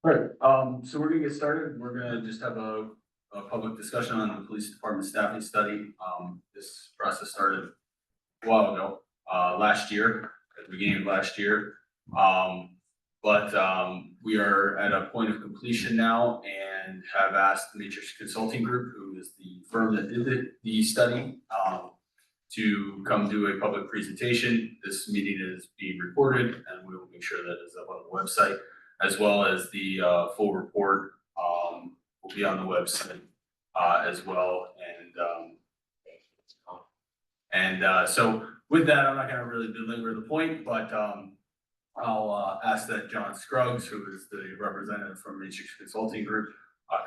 All right, so we're gonna get started. We're gonna just have a public discussion on the police department staffing study. This process started a while ago, last year, at the beginning of last year. But we are at a point of completion now and have asked the Matrix Consulting Group, who is the firm that did the study, to come do a public presentation. This meeting is being recorded and we will make sure that is up on the website, as well as the full report will be on the website as well. So with that, I'm not gonna really belabor the point, but I'll ask that John Scruggs, who is the representative from Matrix Consulting Group,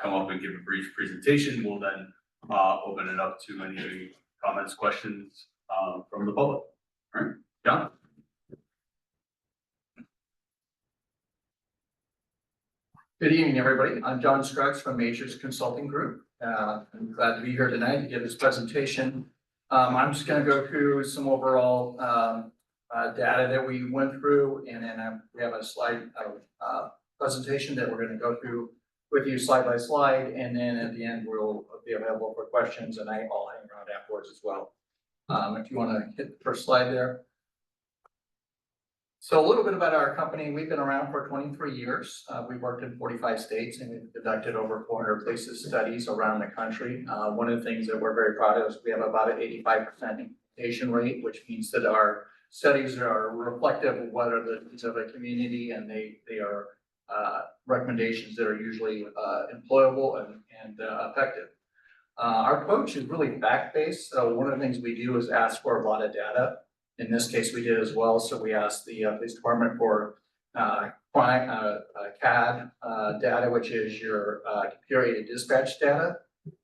come up and give a brief presentation. We'll then open it up to any comments, questions from the public. All right, John? Good evening, everybody. I'm John Scruggs from Matrix Consulting Group. I'm glad to be here tonight to give this presentation. I'm just going to go through some overall data that we went through, and then we have a slide presentation that we're going to go through with you slide by slide, and then at the end we'll be available for questions, and I'll hang around afterwards as well. If you want to hit the first slide there. So a little bit about our company. We've been around for 23 years. We've worked in 45 states and we've conducted over 400 places studies around the country. One of the things that we're very proud of is we have about an 85% implementation rate, which means that our studies are reflective of what are the needs of a community, and they are recommendations that are usually employable and effective. Our approach is really fact-based. So one of the things we do is ask for a lot of data. In this case, we did as well. So we asked the police department for CAD data, which is your computer-aided dispatch data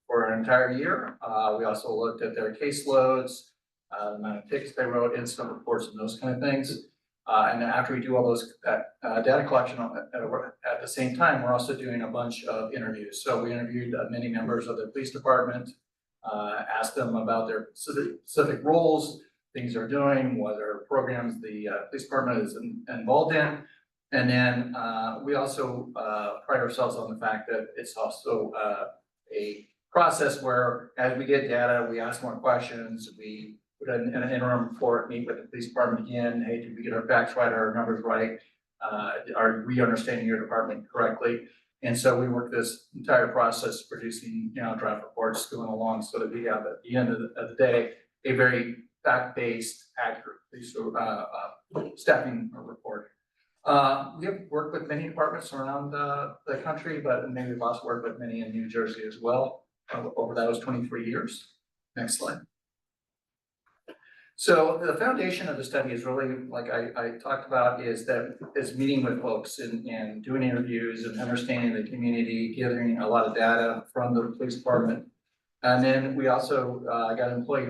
for an entire year. We also looked at their caseloads, the amount of tickets they wrote, incident reports, and those kind of things. And then after we do all those data collection at the same time, we're also doing a bunch of interviews. So we interviewed many members of the police department, asked them about their specific roles, things they're doing, what are programs the police department is involved in. And then we also pride ourselves on the fact that it's also a process where as we get data, we ask more questions, we put in an interim report, meet with the police department again. Hey, did we get our facts right, our numbers right? Are we understanding your department correctly? And so we work this entire process producing, draft reports going along so that we have at the end of the day a very fact-based, accurate staffing report. We have worked with many departments around the country, but maybe we've also worked with many in New Jersey as well over those 23 years. Next slide. So the foundation of the study is really, like I talked about, is meeting with folks and doing interviews and understanding the community, gathering a lot of data from the police department. And then we also got employee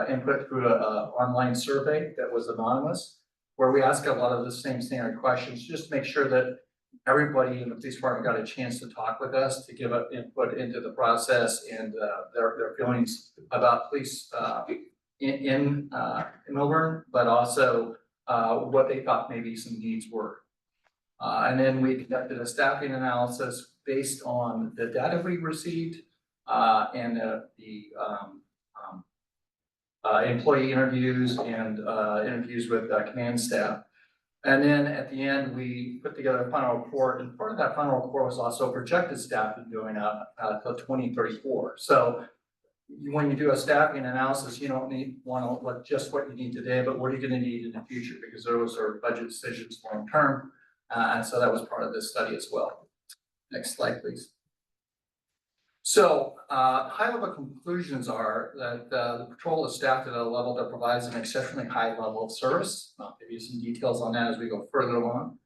input through an online survey that was anonymous, where we ask a lot of the same standard questions, just to make sure that everybody in the police department got a chance to talk with us, to give input into the process and their feelings about police in Millburn, but also what they thought maybe some needs were. And then we conducted a staffing analysis based on the data we received and the employee interviews and interviews with command staff. And then at the end, we put together a final report, and part of that final report was also projected staffing going up till 2034. So when you do a staffing analysis, you don't want to look just what you need today, but what are you going to need in the future, because those are budget decisions long term. And so that was part of this study as well. Next slide, please. So high-level conclusions are that the patrol is staffed at a level that provides an exceptionally high level of service. I'll give you some details on that as we go further along.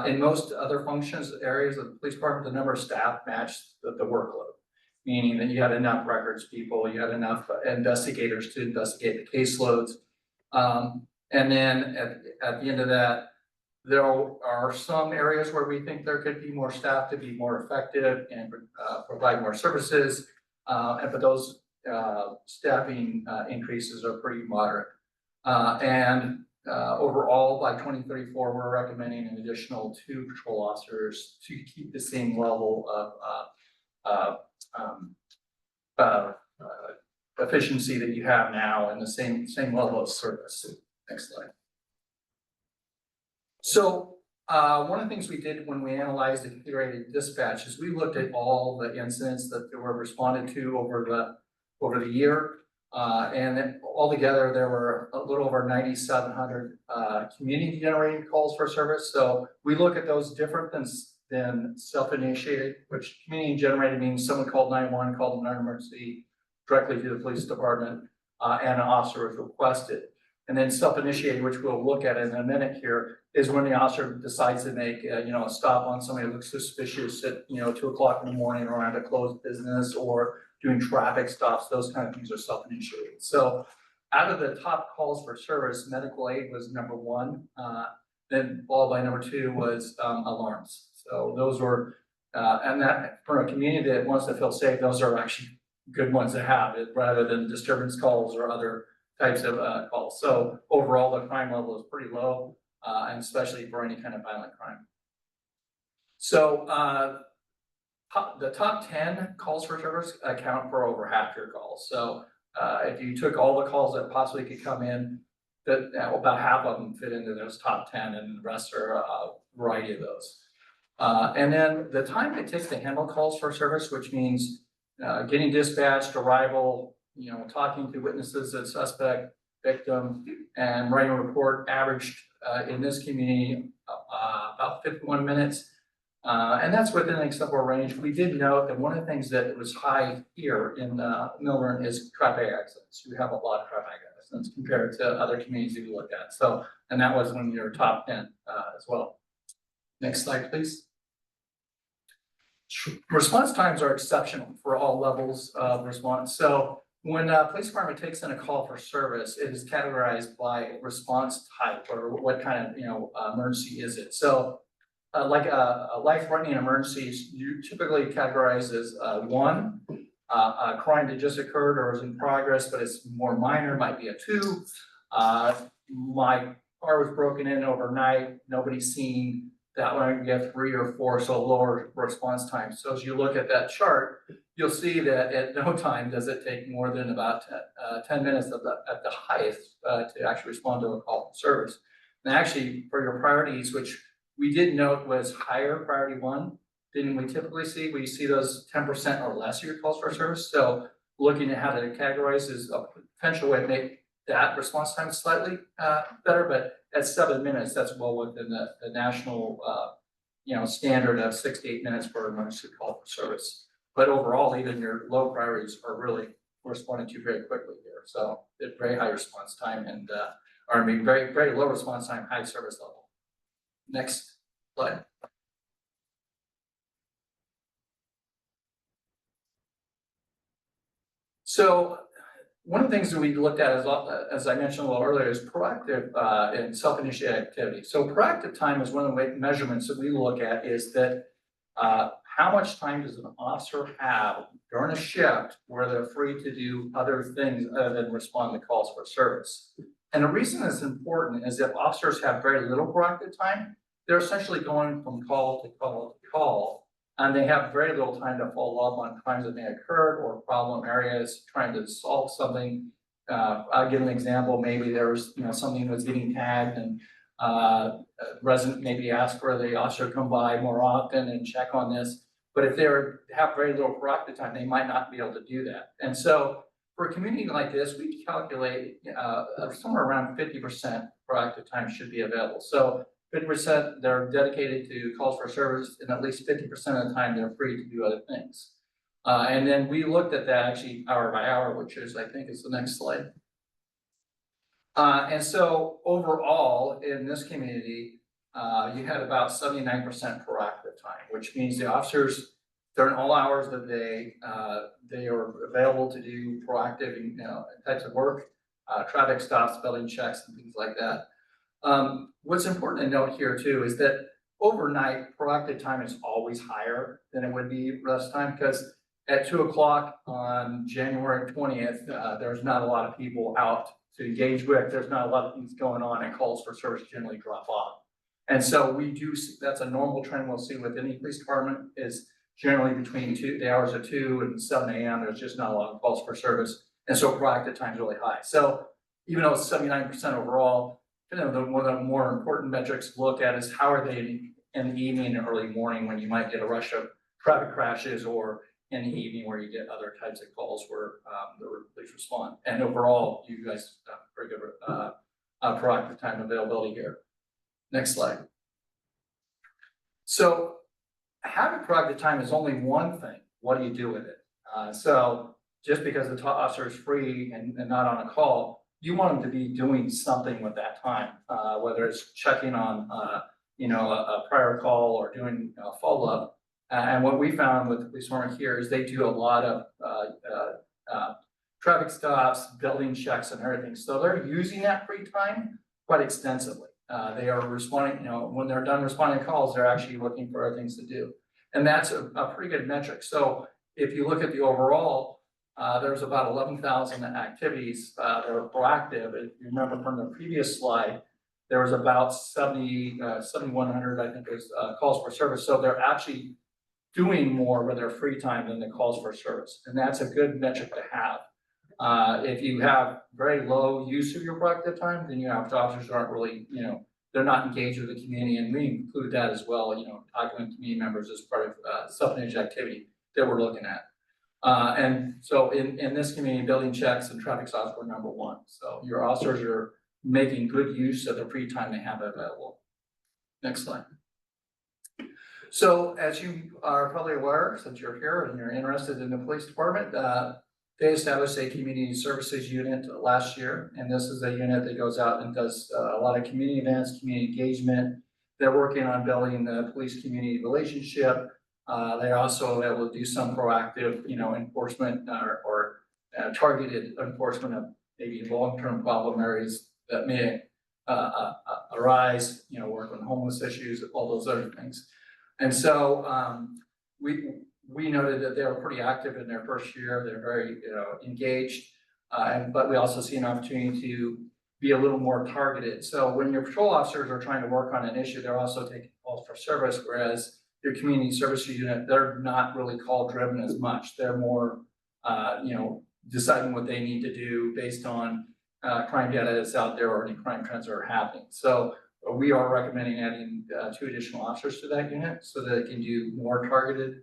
In most other functions areas of the police department, the number of staff matched the workload, meaning that you had enough records people, you had enough investigators to investigate the caseloads. And then at the end of that, there are some areas where we think there could be more staff to be more effective and provide more services, but those staffing increases are pretty moderate. And overall, by 2034, we're recommending an additional 2 patrol officers to keep the same level of efficiency that you have now and the same level of service. Next slide. So one of the things we did when we analyzed the configured dispatch is we looked at all the incidents that were responded to over the year. And then altogether, there were a little over 9,700 community generated calls for service. So we look at those different than self-initiated, which community generated means someone called 911, called an emergency directly to the police department, and an officer was requested. And then self-initiated, which we'll look at in a minute here, is when the officer decides to make a stop on somebody who looks suspicious at 2 o'clock in the morning or around a closed business or doing traffic stops. Those kind of things are self-initiated. So out of the top calls for service, medical aid was number 1. Then followed by number 2 was alarms. So those were, and that for a community that wants to feel safe, those are actually good ones to have it rather than disturbance calls or other types of calls. So overall, the crime level is pretty low, and especially for any kind of violent crime. So the top 10 calls for service account for over half your calls. So if you took all the calls that possibly could come in, about half of them fit into those top 10, and the rest are a variety of those. And then the time it takes to handle calls for service, which means getting dispatched, arrival, talking to witnesses, a suspect, victim, and writing a report, averaged in this community about 51 minutes. And that's within an acceptable range. We did note that one of the things that was high here in Millburn is traffic accidents. We have a lot of traffic accidents compared to other communities we looked at. So, and that was one of your top 10 as well. Next slide, please. Response times are exceptional for all levels of response. So when a police department takes in a call for service, it is categorized by response type or what kind of emergency is it. So like a life-threatening emergency, you typically categorize as 1, a crime that just occurred or is in progress, but it's more minor, might be a 2. My car was broken in overnight, nobody's seen. That one we have 3 or 4, so lower response time. So as you look at that chart, you'll see that at no time does it take more than about 10 minutes at the highest to actually respond to a call for service. And actually, for your priorities, which we did note was higher priority 1 than we typically see. We see those 10% or less of your calls for service. So looking at how to categorize is a potential way to make that response time slightly better, but at 7 minutes, that's well within the national standard of 6 to 8 minutes for an emergency call for service. But overall, even your low priorities are really responding to very quickly here. So it's very high response time and very, very low response time, high service level. Next slide. So one of the things that we looked at, as I mentioned a little earlier, is proactive and self-initiated activity. So proactive time is one of the measurements that we look at is that how much time does an officer have during a shift where they're free to do other things other than respond to calls for service. And the reason it's important is if officers have very little proactive time, they're essentially going from call to call to call, and they have very little time to follow up on crimes that may occur or problem areas, trying to solve something. I'll give an example. Maybe there's something that's getting tagged, and resident maybe ask for the officer to come by more often and check on this. But if they have very little proactive time, they might not be able to do that. And so for a community like this, we calculate somewhere around 50% proactive time should be available. So 50% they're dedicated to calls for service, and at least 50% of the time they're free to do other things. And then we looked at that actually hour by hour, which is, I think, is the next slide. And so overall in this community, you had about 79% proactive time, which means the officers during all hours of the day, they are available to do proactive types of work, traffic stops, spelling checks, and things like that. What's important to note here too is that overnight proactive time is always higher than it would be rest time, because at 2 o'clock on January 20th, there's not a lot of people out to engage with, there's not a lot of things going on, and calls for service generally drop off. And so we do, that's a normal trend we'll see with any police department, is generally between the hours of 2 and 7 AM, there's just not a lot of calls for service. And so proactive time is really high. So even though it's 79% overall, one of the more important metrics to look at is how are they in the evening and early morning, when you might get a rush of traffic crashes, or in the evening where you get other types of calls where the police respond. And overall, you guys have very good proactive time availability here. Next slide. So having proactive time is only one thing. What do you do with it? So just because the officer is free and not on a call, you want them to be doing something with that time, whether it's checking on a prior call or doing a follow-up. And what we found with the police department here is they do a lot of traffic stops, building checks and everything. So they're using that free time quite extensively. They are responding, when they're done responding to calls, they're actually looking for other things to do. And that's a pretty good metric. So if you look at the overall, there's about 11,000 activities that are proactive. If you remember from the previous slide, there was about 7,100, I think, is calls for service. So they're actually doing more with their free time than the calls for service. And that's a good metric to have. If you have very low use of your proactive time, then you have officers who aren't really, they're not engaged with the community, and we include that as well, talking with community members as part of self-managed activity that we're looking at. And so in this community, building checks and traffic stops were number one. So your officers are making good use of the free time they have available. Next slide. So as you are probably aware, since you're here and you're interested in the police department, they established a community services unit last year, and this is a unit that goes out and does a lot of community events, community engagement. They're working on building the police community relationship. They're also able to do some proactive, enforcement or targeted enforcement of maybe long-term problem areas that may arise. Work on homeless issues, all those other things. And so we noted that they were pretty active in their first year. They're very engaged, but we also see an opportunity to be a little more targeted. So when your patrol officers are trying to work on an issue, they're also taking calls for service, whereas your community service unit, they're not really call driven as much. They're more, deciding what they need to do based on crime data that's out there or any crime trends that are happening. So we are recommending adding 2 additional officers to that unit so that it can do more targeted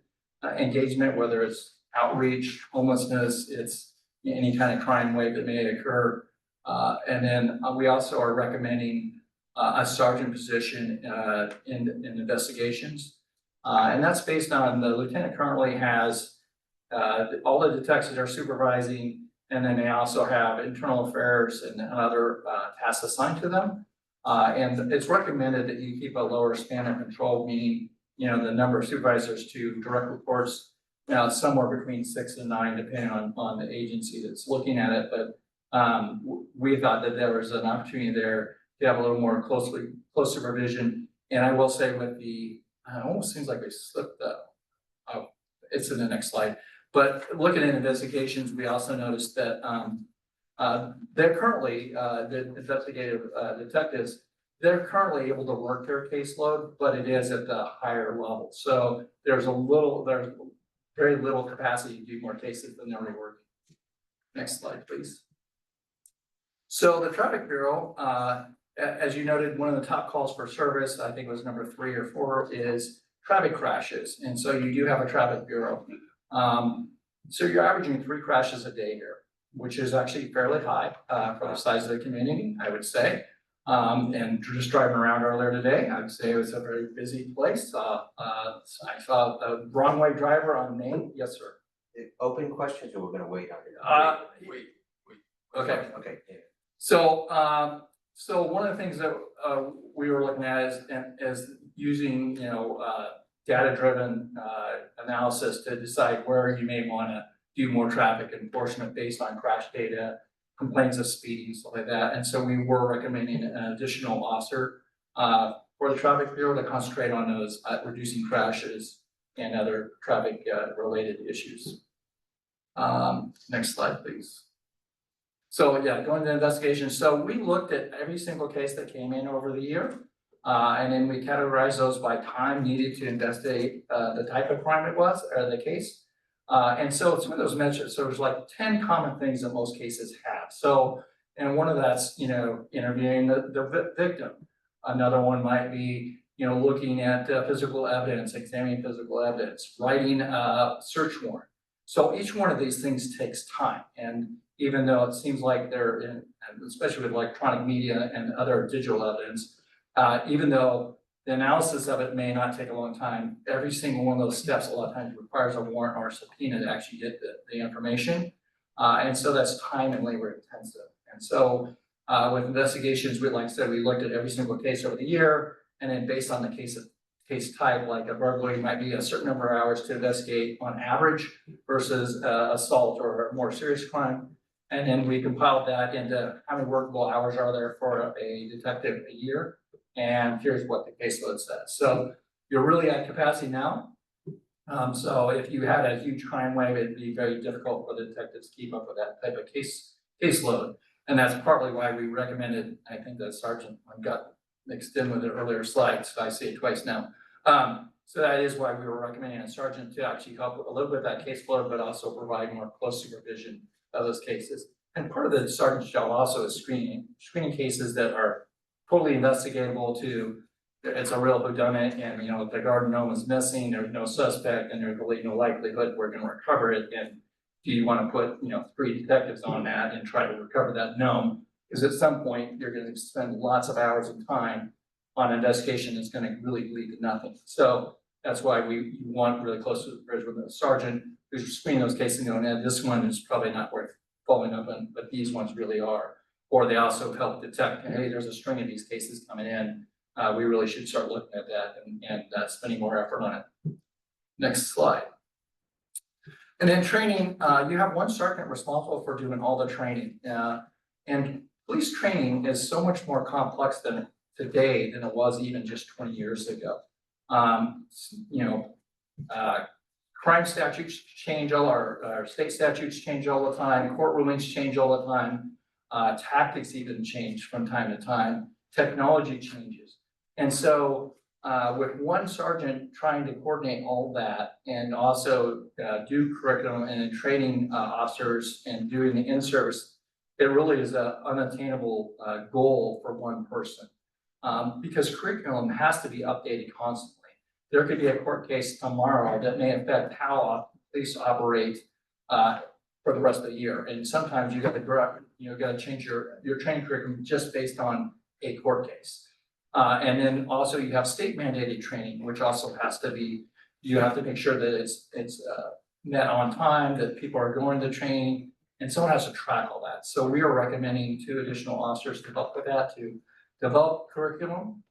engagement, whether it's outreach, homelessness, it's any kind of crime wave that may occur. And then we also are recommending a sergeant position in investigations. And that's based on the lieutenant currently has all the detectives are supervising, and then they also have internal affairs and other tasks assigned to them. And it's recommended that you keep a lower span of control, meaning, the number of supervisors to direct reports, somewhere between 6 and 9, depending on the agency that's looking at it. But we thought that there was an opportunity there to have a little more close supervision. And I will say with it almost seems like we slipped that. It's in the next slide. But looking at investigations, we also noticed that they're currently, the investigative detectives, they're currently able to work their caseload, but it is at the higher level. So there's very little capacity to do more cases than they're already working. Next slide, please. So the Traffic Bureau, as you noted, one of the top calls for service, I think it was number 3 or 4, is traffic crashes. And so you do have a Traffic Bureau. So you're averaging 3 crashes a day here, which is actually fairly high for the size of the community, I would say. And just driving around earlier today, I would say it was a very busy place. I saw a wrong way driver on Main. Yes, sir. Open questions, or we're gonna wait on it? Wait. Okay. Okay, yeah. So, so one of the things that we were looking at is using, data-driven analysis to decide where you may want to do more traffic enforcement based on crash data, complaints of speeding, stuff like that. And so we were recommending an additional officer for the Traffic Bureau to concentrate on those reducing crashes and other traffic related issues. Next slide, please. So yeah, going to investigation. So we looked at every single case that came in over the year. And then we categorized those by time needed to investigate, the type of crime it was, or the case. And so some of those metrics, so there's like 10 common things that most cases have. So, and one of that's, interviewing the victim. Another one might be, looking at physical evidence, examining physical evidence, writing a search warrant. So each one of these things takes time. And even though it seems like they're in, especially with electronic media and other digital evidence, even though the analysis of it may not take a long time, every single one of those steps a lot of times requires a warrant or a subpoena to actually get the information. And so that's time and labor intensive. And so with investigations, like I said, we looked at every single case over the year, and then based on the case type, like a burglary might be a certain number of hours to investigate on average versus assault or a more serious crime. And then we compiled that into how many workable hours are there for a detective a year. And here's what the caseload says. So you're really at capacity now. So if you had a huge crime wave, it'd be very difficult for the detectives to keep up with that type of caseload. And that's partly why we recommended, I think that Sergeant got mixed in with the earlier slides, so I see it twice now. So that is why we were recommending a sergeant to actually help with a little bit of that caseload, but also provide more close supervision of those cases. And part of the sergeant's job also is screening cases that are totally investigatable to, it's a real whodunit, and if the garden gnome is missing, there's no suspect, and there's really no likelihood we're gonna recover it. And do you wanna put, 3 detectives on that and try to recover that gnome? Because at some point, you're gonna spend lots of hours of time on an investigation that's gonna really lead to nothing. So that's why you want really close to the bridge with a sergeant who's screening those cases and going, this one is probably not worth following up on, but these ones really are. Or they also help detect, hey, there's a string of these cases coming in. We really should start looking at that and spending more effort on it. Next slide. And then training, you have one sergeant responsible for doing all the training. And police training is so much more complex than today than it was even just 20 years ago. Crime statutes change, all our state statutes change all the time, court rulings change all the time, tactics even change from time to time, technology changes. And so with one sergeant trying to coordinate all that and also do curriculum and training officers and doing the in-service, it really is an unattainable goal for one person because curriculum has to be updated constantly. There could be a court case tomorrow that may affect how police operate for the rest of the year. And sometimes you got to change your training curriculum just based on a court case. And then also you have state mandated training, which also has to be, you have to make sure that it's met on time, that people are going to training, and someone has to track all that. So we are recommending 2 additional officers to help with that, to develop curriculum.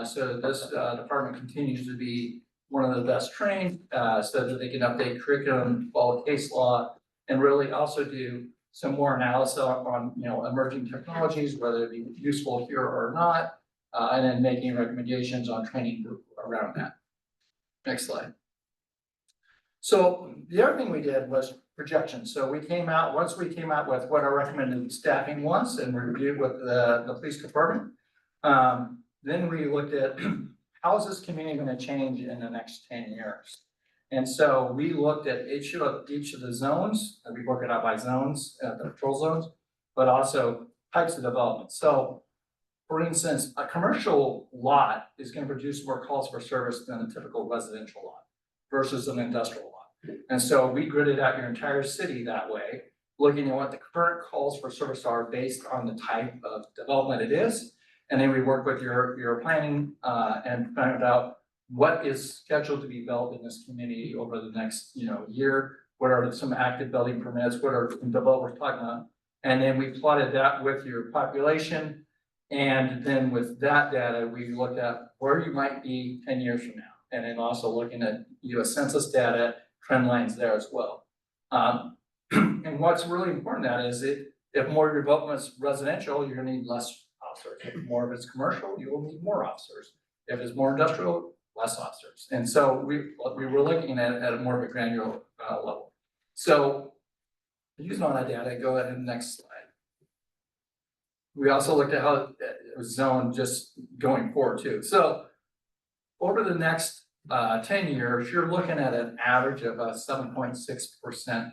So this department continues to be one of the best trained, so that they can update curriculum, follow case law, and really also do some more analysis on emerging technologies, whether it be useful here or not, and then making recommendations on training around that. Next slide. So the other thing we did was projections. So once we came out with what our recommended staffing was and reviewed with the police department, then we looked at how is this community going to change in the next 10 years? And so we looked at each of the zones, and we worked it out by zones, the patrol zones, but also types of development. So for instance, a commercial lot is going to produce more calls for service than a typical residential lot versus an industrial lot. And so we gridded out your entire city that way, looking at what the current calls for service are based on the type of development it is. And then we work with your planning and find out what is scheduled to be built in this community over the next year. What are some active building permits? What are developers talking about? And then we plotted that with your population. And then with that data, we looked at where you might be 10 years from now. And then also looking at US Census data, trend lines there as well. And what's really important that is if more of your development is residential, you're gonna need less officers. If more of it's commercial, you will need more officers. If it's more industrial, less officers. And so we were looking at a more of a granular level. So using all that data, go ahead and next slide. we also looked at how it was zoned just going forward too. So over the next 10 years, you're looking at an average of a 7.6%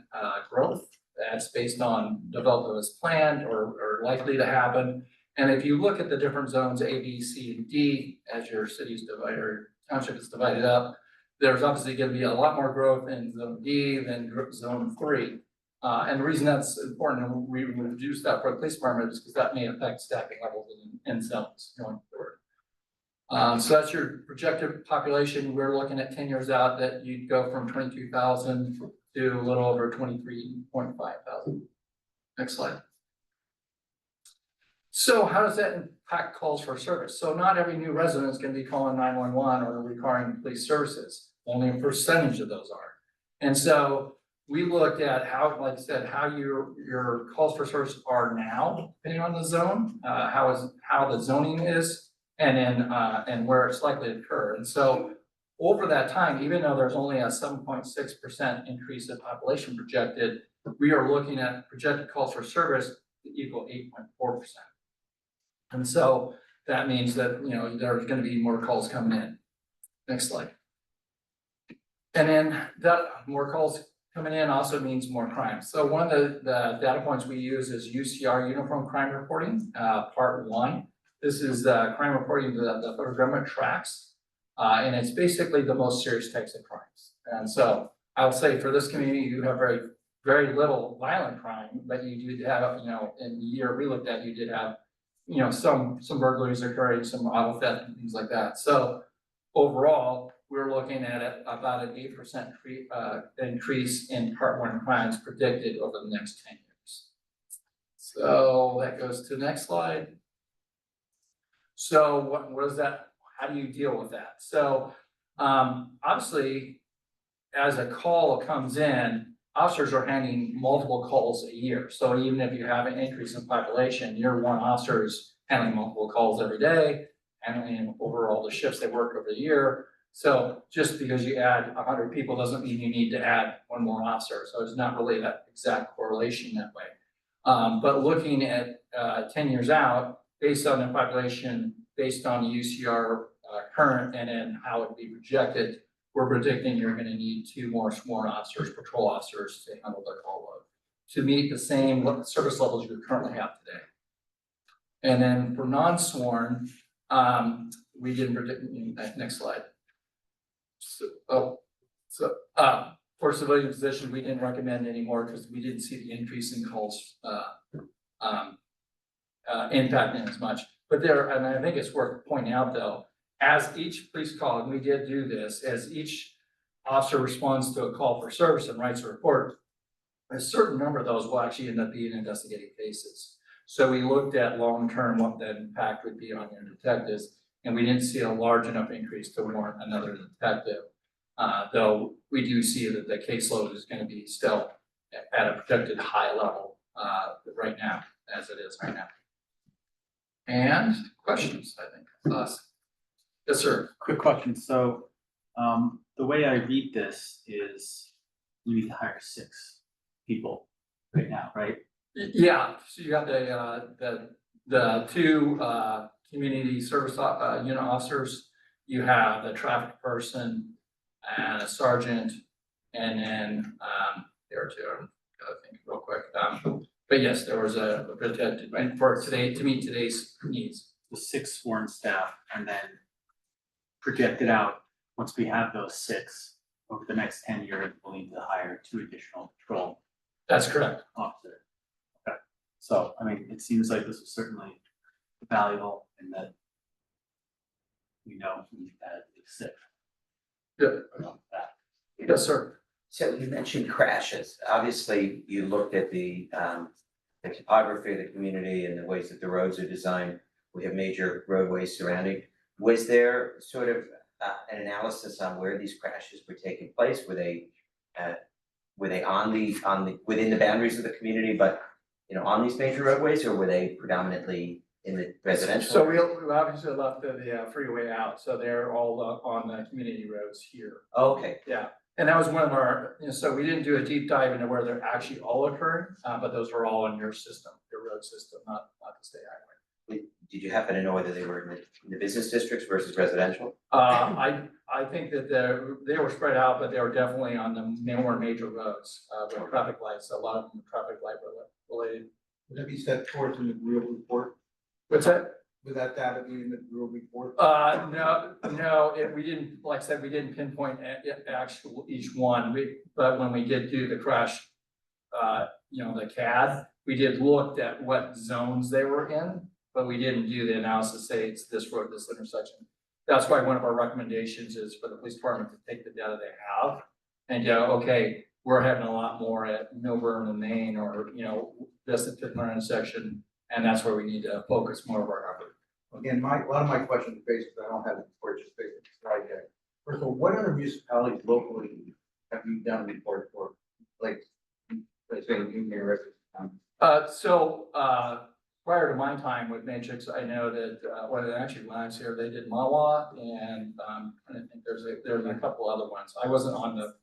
growth. That's based on development as planned or likely to happen. And if you look at the different zones, A, B, C, and D, as your city's divided or township is divided up, there's obviously going to be a lot more growth in zone D than zone 3. And the reason that's important, and we reduce that for the police department, is because that may affect staffing levels in zones going forward. So that's your projected population. We're looking at 10 years out that you'd go from 22,000 to a little over 23.5 thousand. Next slide. So how does that impact calls for service? So not every new resident is going to be calling 911 or requiring police services. Only a percentage of those are. And so we looked at how, like I said, how your calls for service are now, depending on the zone, how the zoning is, and then and where it's likely to occur. And so over that time, even though there's only a 7.6% increase in population projected, we are looking at projected calls for service to equal 8.4%. And so that means that, there's going to be more calls coming in. Next slide. And then that more calls coming in also means more crime. So one of the data points we use is UCR Uniform Crime Reporting, part 1. This is crime reporting the photogrammetric tracks. And it's basically the most serious types of crimes. And so I'll say for this community, you have very, very little violent crime, but you did have, in the year we looked at, you did have, some burglaries occurring, some auto theft and things like that. So overall, we're looking at about an 8% increase in part 1 crimes predicted over the next 10 years. So that goes to the next slide. So what is that? How do you deal with that? So obviously, as a call comes in, officers are handling multiple calls a year. So even if you have an increase in population, your one officer is handling multiple calls every day, handling over all the shifts they work over the year. So just because you add 100 people doesn't mean you need to add one more officer. So it's not really that exact correlation that way. But looking at 10 years out, based on the population, based on UCR current, and then how it would be projected, we're predicting you're going to need 2 more sworn officers, patrol officers to handle the call load to meet the same service levels you currently have today. And then for non-sworn, we didn't predict. Next slide. For civilian positions, we didn't recommend anymore because we didn't see the increase in calls impacting as much. But and I think it's worth pointing out though, as each police call, and we did do this, as each officer responds to a call for service and writes a report, a certain number of those will actually end up being investigating cases. So we looked at long-term what that impact would be on your detectives, and we didn't see a large enough increase to warrant another detective. Though we do see that the caseload is going to be still at a projected high level right now, as it is right now. And questions, I think. Yes, sir. Quick question. So the way I read this is you need to hire 6 people right now, right? Yeah, so you got the 2 community service unit officers. You have the traffic person and a sergeant, and then there are 2. I gotta think real quick. But yes, there was a projected for today to meet today's needs. The 6 sworn staff, and then projected out, once we have those 6, over the next 10 years, we'll need to hire 2 additional patrol That's correct. officers. Okay, so, I mean, it seems like this is certainly valuable in that we know we need to add 6. Yeah. Yes, sir. So you mentioned crashes. Obviously, you looked at the topography of the community and the ways that the roads are designed. We have major roadways surrounding. Was there sort of an analysis on where these crashes were taking place? Were they on the within the boundaries of the community, but on these major roadways, or were they predominantly in the residential? So we obviously left the freeway out, so they're all on the community roads here. Okay. Yeah, and that was one of our, so we didn't do a deep dive into where they're actually all occurring, but those are all in your system, your road system, not the state highway. did you happen to know whether they were in the business districts versus residential? I think that they were spread out, but they were definitely on the more major roads, with traffic lights, a lot of them traffic light related. Would that be set forth in the real report? What's that? Would that data be in the real report? No, we didn't, like I said, we didn't pinpoint actual each one, but when we did do the crash, the CAD, we did look at what zones they were in, but we didn't do the analysis, say it's this road, this intersection. That's why one of our recommendations is for the police department to take the data they have and go, okay, we're having a lot more at Milburn and Maine, or, this particular intersection, and that's where we need to focus more of our effort. Again, a lot of my questions are based, I don't have the report, just based on the slide deck. First of all, what other municipalities locally have you done reports for? Like, let's say, in your Prior to my time with Matrix, I know that, actually when I was here, they did Mawa, and, I think there's a couple other ones. I wasn't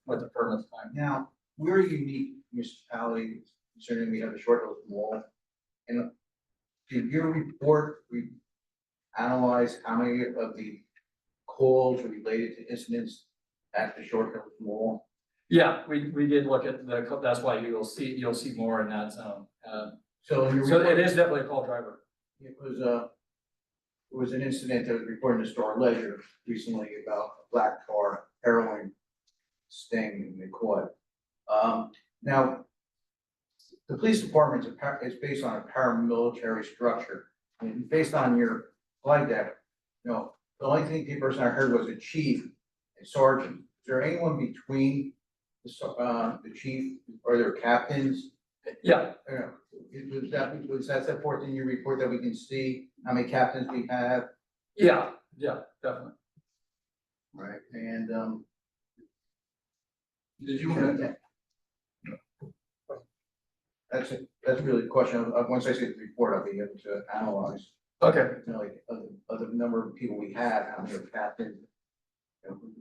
with the firm at the time. Now, we're a unique municipality, considering we have a short Hills Mall. And did your report, we analyze how many of the calls are related to incidents at the short Hills Mall? Yeah, we did look at that's why you'll see more in that zone. So in your So report, it is definitely a call driver. it was an incident that was reported in the Star Ledger recently about a black car heroin sting in the quad. Now, the police department is based on a paramilitary structure, and based on your slide deck, the only person I heard was a chief and sergeant. Is there anyone between the chief, or there captains? Yeah, Was that set forth in your report that we can see how many captains we have? yeah, definitely. Right, and, Did you want to? that's really the question. Once I see the report, I'll be able to analyze, Okay, like, of the number of people we have, how many are captains.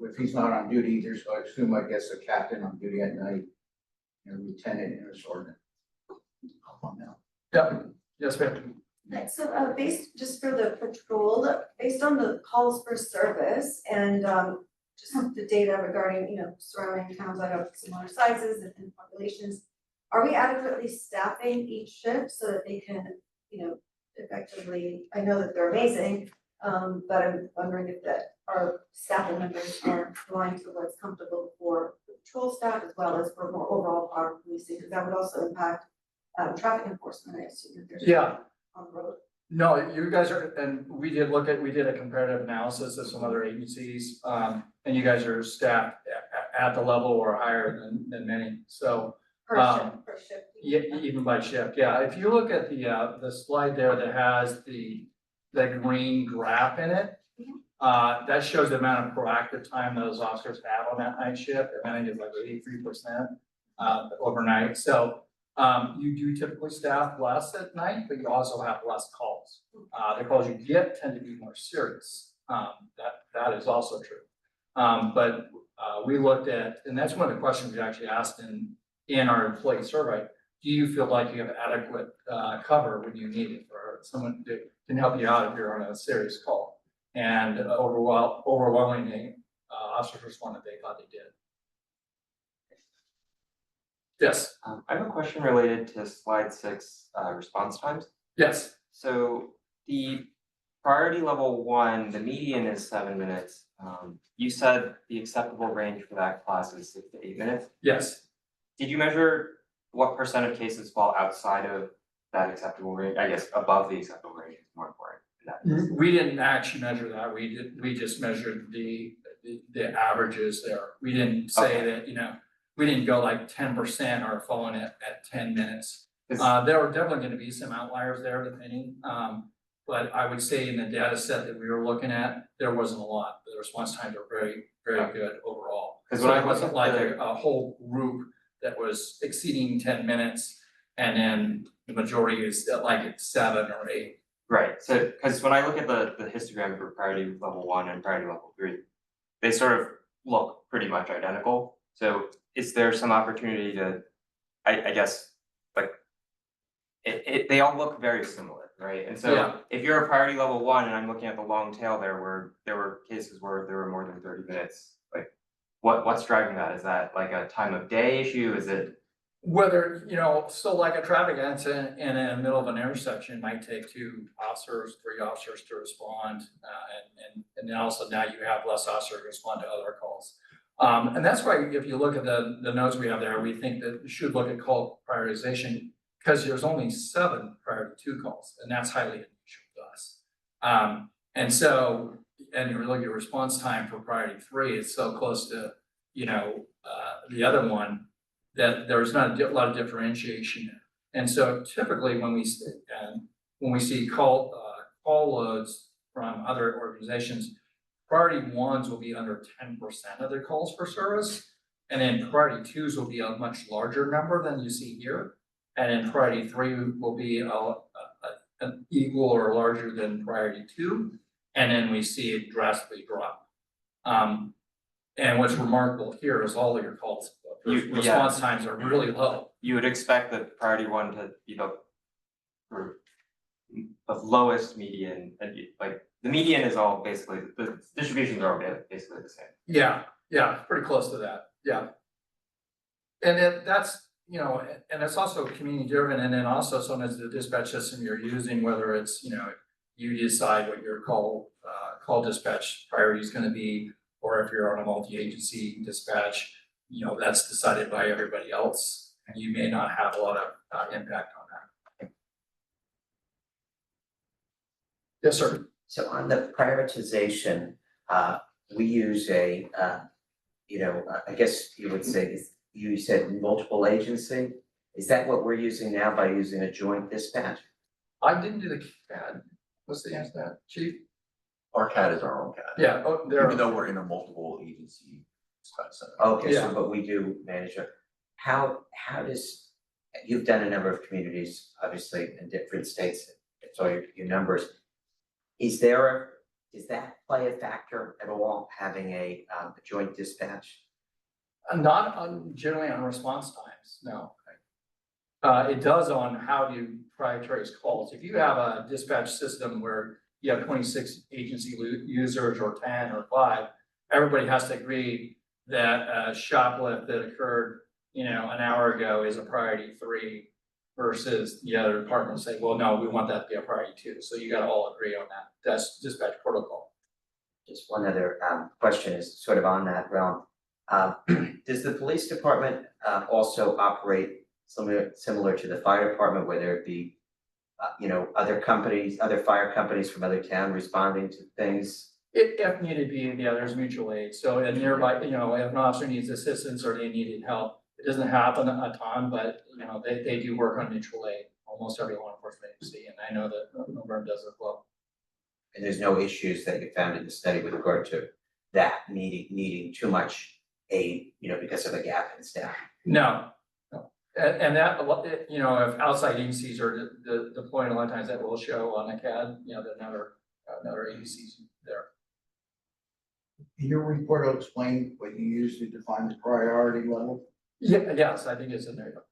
If he's not on duty, I assume, I guess, a captain on duty at night, lieutenant and a sergeant. yeah, yes, ma'am. Right, so just for the patrol, based on the calls for service and just the data regarding, surrounding towns that have similar sizes and populations, are we adequately staffing each shift so that they can, effectively, I know that they're amazing, but I'm wondering if our staffing members are aligned to what's comfortable for the patrol staff as well as for more overall power policing, because that would also impact traffic enforcement, I assume, if there's. Yeah. On the road. No, you guys are, and we did a comparative analysis of some other agencies, and you guys are staffed at the level or higher than many, so. Per shift. Yeah, even by shift, yeah. If you look at the slide there that has the green graph in it, that shows the amount of proactive time those officers have on that night shift, and I think it's like 83%, overnight, so. You do typically staff less at night, but you also have less calls. The calls you get tend to be more serious, that is also true. But we looked at, and that's one of the questions we actually asked in our employee survey. Do you feel like you have adequate cover when you need it, or someone can help you out if you're on a serious call? And overwhelmingly, officers responded they thought they did. Yes, I have a question related to slide 6, response times. yes, So the priority level 1, the median is 7 minutes. You said the acceptable range for that class is 6 to 8 minutes. yes. Did you measure what % of cases fall outside of that acceptable range? I guess above the acceptable range is more important. We didn't actually measure that, we just measured the averages there. We didn't say that, we didn't go like 10% are falling at 10 minutes. There were definitely gonna be some outliers there depending, but I would say in the data set that we were looking at, there wasn't a lot. The response times are very, very good overall. 'Cause So when I it look wasn't at like the- a whole group that was exceeding 10 minutes, and then the majority is at like 7 or 8. Right, so, because when I look at the histogram for priority level 1 and priority level 3, they sort of look pretty much identical. So is there some opportunity to, I guess, like, they all look very similar. right? And Yeah. so if you're a priority level one and I'm looking at the long tail there where there were cases where there were more than 30 minutes, like what's driving that? Is that like a time of day issue? Is it? Whether, so like a traffic accident in the middle of an intersection might take 2 officers, 3 officers to respond. And then also now you have less officers to respond to other calls. And that's why if you look at the notes we have there, we think that you should look at call prioritization because there's only 7 priority 2 calls, and that's highly unusual to us. And so, and you look at response time for priority 3, it's so close to, the other one that there's not a lot of differentiation there. And so typically when we see call loads from other organizations, priority 1s will be under 10% of their calls for service. And then priority 2s will be a much larger number than you see here. And then priority 3 will be an equal or larger than priority 2. And then we see it drastically drop. And what's remarkable here is all of your calls, response times are really low. You would expect the priority 1 to be the lowest median, and like the median is all basically, the distributions are all basically the same. Yeah, pretty close to that, yeah. And that's, and it's also community driven, and then also sometimes the dispatch system you're using, whether it's, you decide what your call dispatch priority is gonna be, or if you're on a multi-agency dispatch, that's decided by everybody else, and you may not have a lot of impact on that. Yes, sir. So on the prioritization, we use I guess you would say, you said multiple agency. Is that what we're using now by using a joint dispatch? I didn't do the CAD. What's the answer to that, chief? Our CAD is our own CAD. Yeah, Even though we're in a multiple agency dispatch center. Okay, Yeah. so but we do manage it. How does, you've done a number of communities, obviously, in different states, it's all your numbers. Does that play a factor at all, having a joint dispatch? Not generally on response times, no. It does on how you prioritize calls. If you have a dispatch system where you have 26 agency users or 10 or 5, everybody has to agree that a shoplift that occurred, an hour ago is a priority 3 versus the other department say, well, no, we want that to be a priority 2. So you gotta all agree on that. That's dispatch protocol. Just one other question is sort of on that realm. Does the police department also operate similar to the fire department, whether it be other companies, other fire companies from other town responding to things? If needed be, there's mutual aid. So in nearby, if an officer needs assistance or they needed help, it doesn't happen a ton, but they do work on mutual aid, almost every law enforcement agency, and I know that Milburn does as well. And there's no issues that you found in the study with regard to that needing too much aid, because of a gap in staff? No. And that, if outside agencies are deploying, a lot of times that will show on a CAD, that another agencies there. In your report, will explain what you use to define the priority level? Yeah, yes, I think it's in there.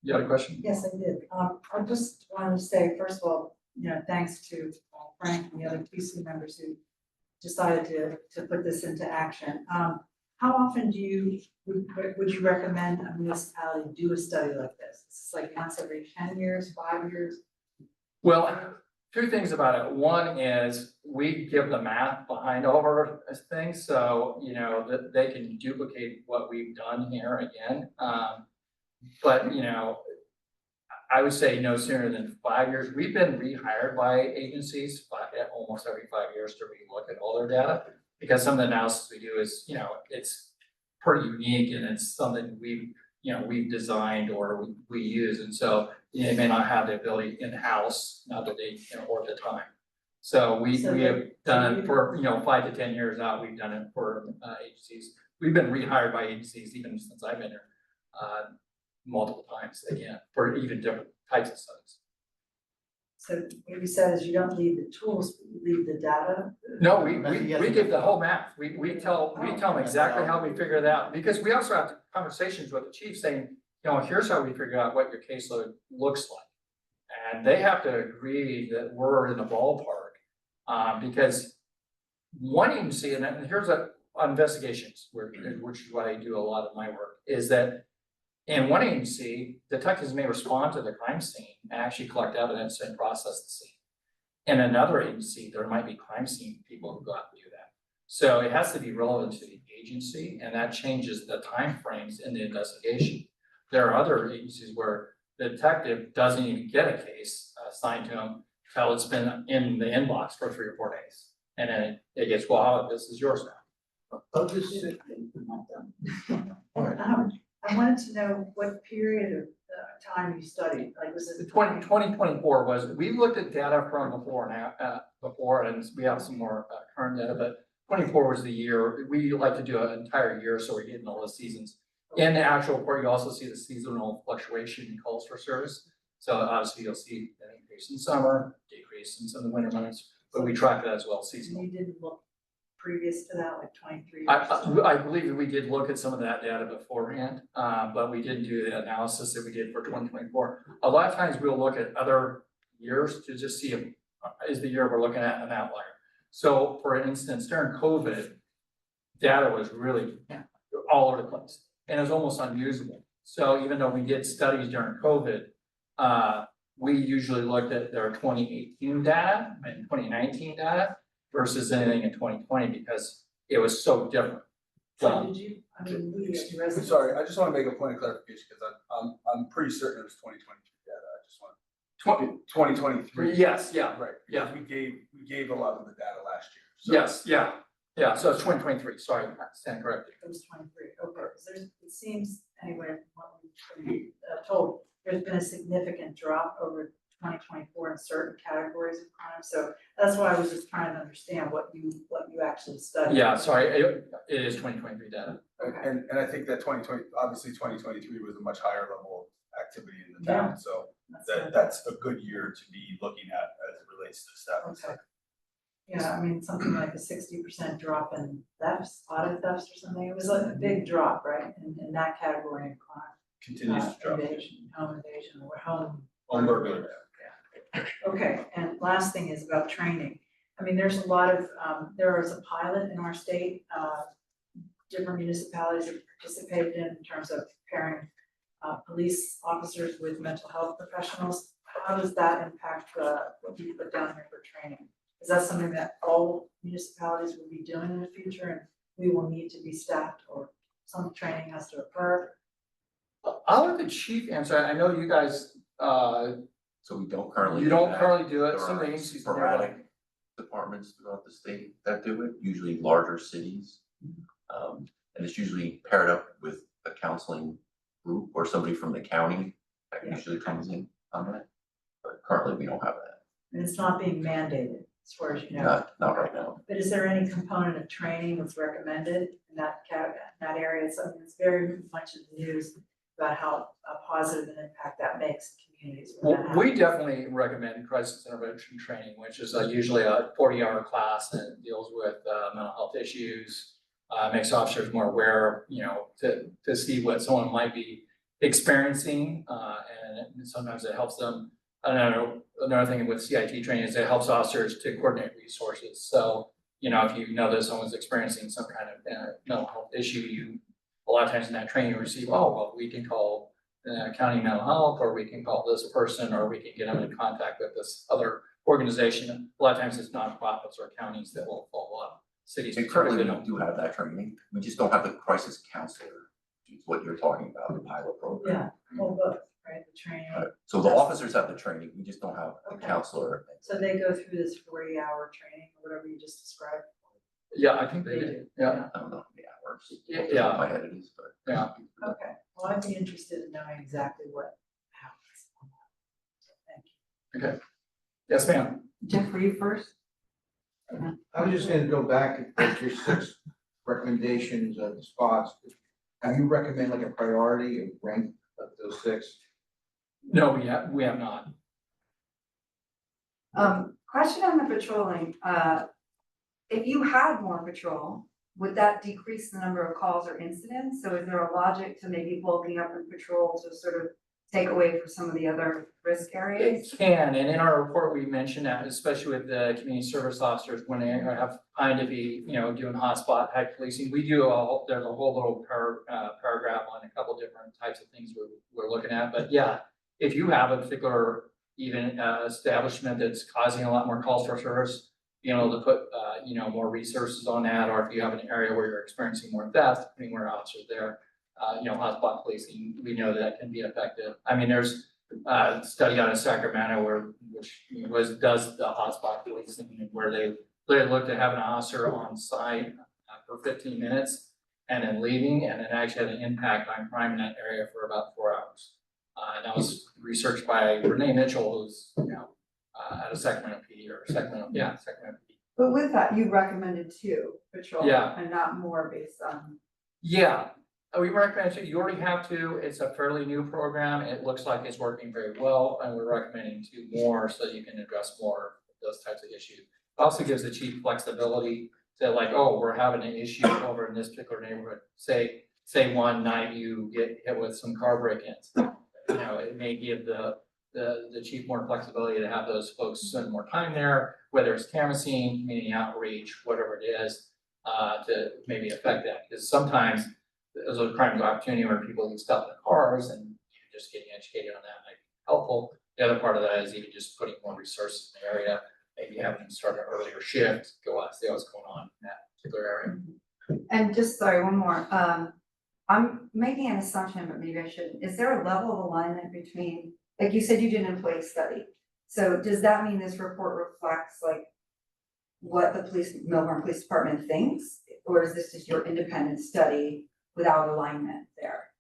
You had a question? Yes, I did. I just wanted to say, first of all, thanks to Frank and the other PC members who decided to put this into action. How often would you recommend a municipality do a study like this? It's like once every 10 years, 5 years? Well, 2 things about it. One is we give the math behind all of our things, so, that they can duplicate what we've done here again. But, I would say no sooner than 5 years. We've been rehired by agencies almost every 5 years to relook at all their data. Because some of the analysis we do is, it's pretty unique and it's something we've designed or we use. And so they may not have the ability in-house, not that they, or the time. So we have done it for, 5 to 10 years out, we've done it for agencies. We've been rehired by agencies even since I've been here, multiple times again, for even different types of studies. So what you said is you don't leave the tools, but you leave the data? No, we give the whole math. We tell them exactly how we figure it out, because we also have conversations with the chief saying, here's how we figure out what your caseload looks like. And they have to agree that we're in the ballpark, because one agency, and here's on investigations, which is what I do a lot of my work, is that in one agency, detectives may respond to the crime scene and actually collect evidence and process the scene. In another agency, there might be crime scene people who go out and do that. So it has to be relevant to the agency, and that changes the timeframes in the investigation. There are other agencies where the detective doesn't even get a case assigned to him until it's been in the inbox for 3 or 4 days. And then it gets, well, this is yours now. Of the six, I wanted to know what period of time you studied, like was The it? 2024 was, we looked at data from before now, before, and we have some more current data, but 24 was the year. We like to do an entire year, so we're getting all the seasons. In the actual report, you also see the seasonal fluctuation in calls for service. So obviously you'll see an increase in summer, decrease in some of the winter months, but we track that as well seasonal. You didn't look previous to that, like 23 years? I believe we did look at some of that data beforehand, but we didn't do the analysis that we did for 2024. A lot of times we'll look at other years to just see if, is the year we're looking at an outlier. So for instance, during COVID, data was really all over the place and it was almost unusable. So even though we did studies during COVID, we usually looked at their 2018 data and 2019 data versus anything in 2020 because it was so different. So did you, I mean, we as I'm residents. sorry, I just wanna make a point of clarification, cause I'm pretty certain it was 2023 data, I just want. 2023. Yes, yeah, Right, yeah. because we gave a lot of the data last year, so. yes, yeah, so it's 2023, sorry, I stand corrected. It was 23, okay, because it seems, anyway, from what we've been told, there's been a significant drop over 2024 in certain categories of crime, so that's why I was just trying to understand what you actually studied. Yeah, sorry, it is 2023 data. Okay. And I think that 2023 was a much higher level of activity in the town, so Good. that's a good year to be looking at as it relates to staff and stuff. Okay. Yeah, I mean, something like a 60% drop in thefts, auto thefts or something, it was like a big drop, right, in that category of crime. Continues to drop. Invasion, home invasion, or home. On burglary. Okay, and last thing is about training. I mean, there's a lot of, there is a pilot in our state, different municipalities have participated in terms of pairing police officers with mental health professionals. How does that impact what you put down here for training? Is that something that all municipalities will be doing in the future and we will need to be staffed or some training has to occur? I'll let the chief answer, I know you guys, So we don't currently. you do don't that. currently do it, There some are agencies. sporadic departments throughout the state that do it, usually larger cities. And it's usually paired up with a counseling group or somebody from the county that Yeah. usually comes in on that. But currently, we don't have that, And it's not being mandated, as far as you know. not right now. But is there any component of training that's recommended in that area? It's something that's very much in the news about how positive an impact that makes in communities. when that We happens. definitely recommend crisis intervention training, which is usually a 40-hour class and deals with mental health issues. Makes officers more aware, to see what someone might be experiencing, and sometimes it helps them. Another thing with CIT training is it helps officers to coordinate resources. So, if you know that someone's experiencing some kind of mental health issue, a lot of times in that training you receive, we can call county mental health, or we can call this person, or we can get them in contact with this other organization. A lot of times it's nonprofits or counties that will follow up. Cities. And currently, we typically do have that training, we just don't have the crisis counselor, which is what you're talking about, the pilot program. Yeah, well, both, right, the training. So the officers have the training, we just don't have a Okay. counselor. So they go through this 40-hour training or whatever you just described. Yeah, I think they do, yeah. I don't know how many hours. Yeah, off the top of my head it is, but. Yeah. Okay, well, I'd be interested in knowing exactly what happens. Thank you. Yes, ma'am. Jeff, were you first? I was just gonna go back at your 6 recommendations of the spots. Have you recommend like a priority of rank of those 6? No, we have not. Question on the patrolling, if you had more patrol, would that decrease the number of calls or incidents? So is there a logic to maybe bulking up in patrol to sort of take away from some of the other risk It areas? can, and in our report, we mentioned that, especially with the community service officers, when they have time to be, doing hotspot type policing, we do there's a whole little paragraph on a couple different types of things we're looking at, but yeah, if you have a particular even establishment that's causing a lot more calls for service, being able to put, more resources on that, or if you have an area where you're experiencing more theft, putting more officers there, hotspot policing, we know that can be effective. I mean, there's study out of Sacramento does the hotspot policing, where they looked at having an officer on site for 15 minutes and then leaving, and it actually had an impact on crime in that area for about 4 hours. And that was researched by Renee Mitchell, who's, out of Sacramento PD Sacramento PD. But with that, you recommended 2 patrol. Yeah. And not more based on. Yeah, we recommend it. You already have 2. It's a fairly new program. It looks like it's working very well, and we're recommending 2 more so you can address more of those types of issues. It also gives the chief flexibility to, like, oh, we're having an issue over in this particular neighborhood. Say one night you get hit with some car break-ins. It may give the chief more flexibility to have those folks spend more time there, whether it's canvassing, community outreach, whatever it is, to maybe affect that. Because sometimes there's a crime of opportunity where people get stuck in cars, and just getting educated on that might be helpful. The other part of that is even just putting more resources in the area, maybe having them start an earlier shift, go out, see what's going on in that particular area. And just, sorry, one more, I'm making an assumption, but maybe I shouldn't. Is there a level of alignment between, like you said, you did an employee study. So does that mean this report reflects like what the Melbourne Police Department thinks? Or is this just your independent study without alignment there?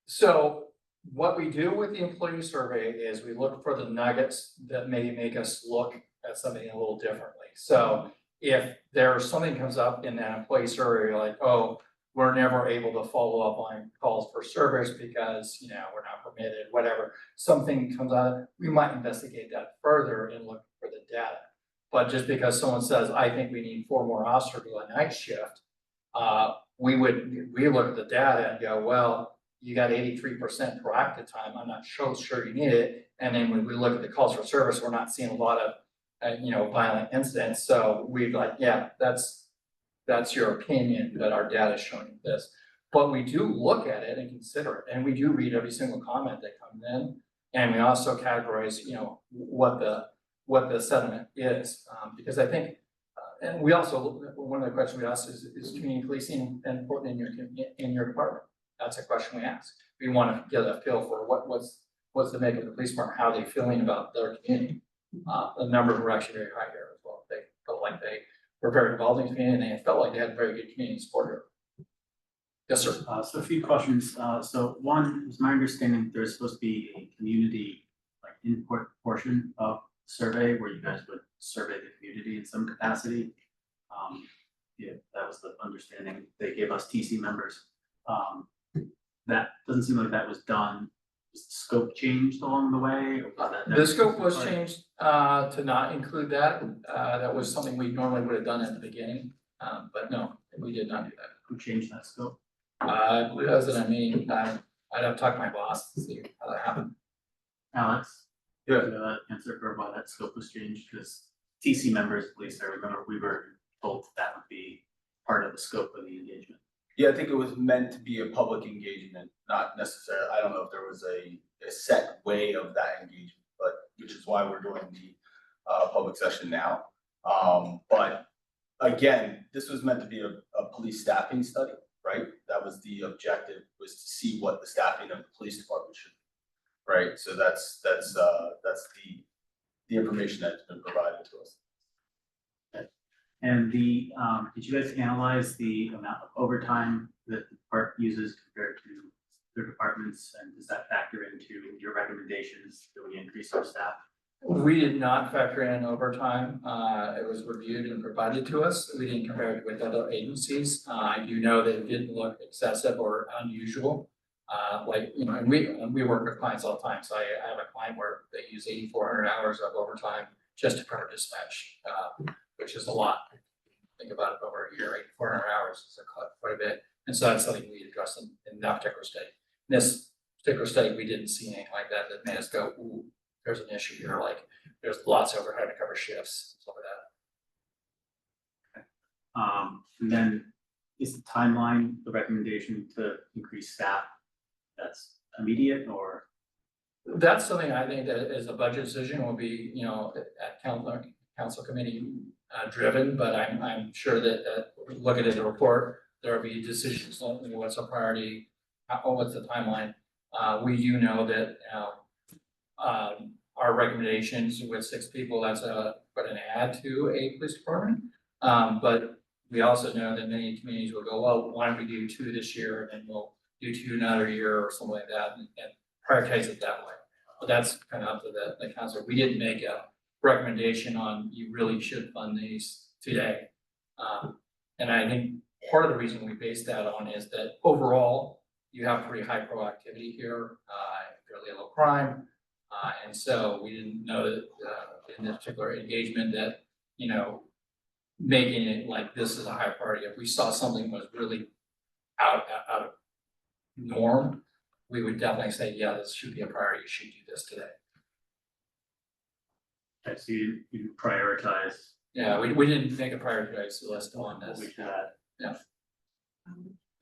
So what we do with the employee survey is we look for the nuggets that may make us look at something a little differently. So if there's something comes up in that employee survey, you're like, oh, we're never able to follow up on calls for service because, we're not permitted, whatever. Something comes out, we might investigate that further and look for the data. But just because someone says, I think we need 4 more officers to do a night shift, we look at the data and go, well, you got 83% proactive time, I'm not sure you need it. And then when we look at the calls for service, we're not seeing a lot of, violent incidents. So we'd like, yeah, that's your opinion, but our data is showing this. But we do look at it and consider it, and we do read every single comment that comes in. And we also categorize, what the sentiment is, because I think, and we also, one of the questions we ask is community policing important in your department? That's a question we ask. We want to get a feel for what's the make of the police department, how are they feeling about their community? The numbers were actually very high here as well. They felt like they were very involved in the community, and they felt like they had very good community support here. Yes, sir. So a few questions. So one, it was my understanding there's supposed to be a community input portion of the survey where you guys would survey the community in some capacity. Yeah, that was the understanding. They gave us TC members. That doesn't seem like that was done. Was the scope changed along the way? Or was that The scope was changed to not include that. That was something we normally would have done at the beginning, but no, we did not do that. Who changed that scope? I believe that was in a meeting. I'd have to talk to my boss to see how that happened. Alex? Yeah. Answer for why that scope was changed, because TC members, at least I remember, we were told that would be part of the scope of the engagement. Yeah, I think it was meant to be a public engagement, not necessarily, I don't know if there was a set way of that engagement, but which is why we're doing the public session now. But again, this was meant to be a police staffing study, right? That was the objective, was to see what the staffing of the police department should be, right? So that's the information that's been provided to us. And did you guys analyze the amount of overtime that the park uses compared to their departments, and does that factor into your recommendations that we increase our staff? We did not factor in overtime. It was reviewed and provided to us. We didn't compare it with other agencies. I do know that it didn't look excessive or unusual. And we work with clients all the time. So I have a client where they use 8,400 hours of overtime just to cover dispatch, which is a lot. Think about it over a year, 8,400 hours is quite a bit. And so that's something we address in that particular study. In this particular study, we didn't see anything like that made us go, ooh, there's an issue here, like, there's lots of overhead to cover shifts, stuff like that. And then is the timeline, the recommendation to increase staff, that's immediate or? That's something I think that is a budget decision will be, at council committee driven, but I'm sure that looking at the report, there will be decisions on what's a priority, what's the timeline. We do know that, our recommendations with 6 people, that's quite an add to a police department. But we also know that many communities will go, well, why don't we do 2 this year and then we'll do 2 another year or something like that and prioritize it that way. But that's kind of up to the council. We didn't make a recommendation on you really should fund these today. And I think part of the reason we based that on is that overall, you have pretty high proactivity here, fairly low crime. And so we didn't know that in this particular engagement that, making it like this is a high priority. If we saw something was really out of norm, we would definitely say, yeah, this should be a priority, you should do this today. Okay, so you prioritize Yeah, we didn't make a prioritized list on what this. we should add.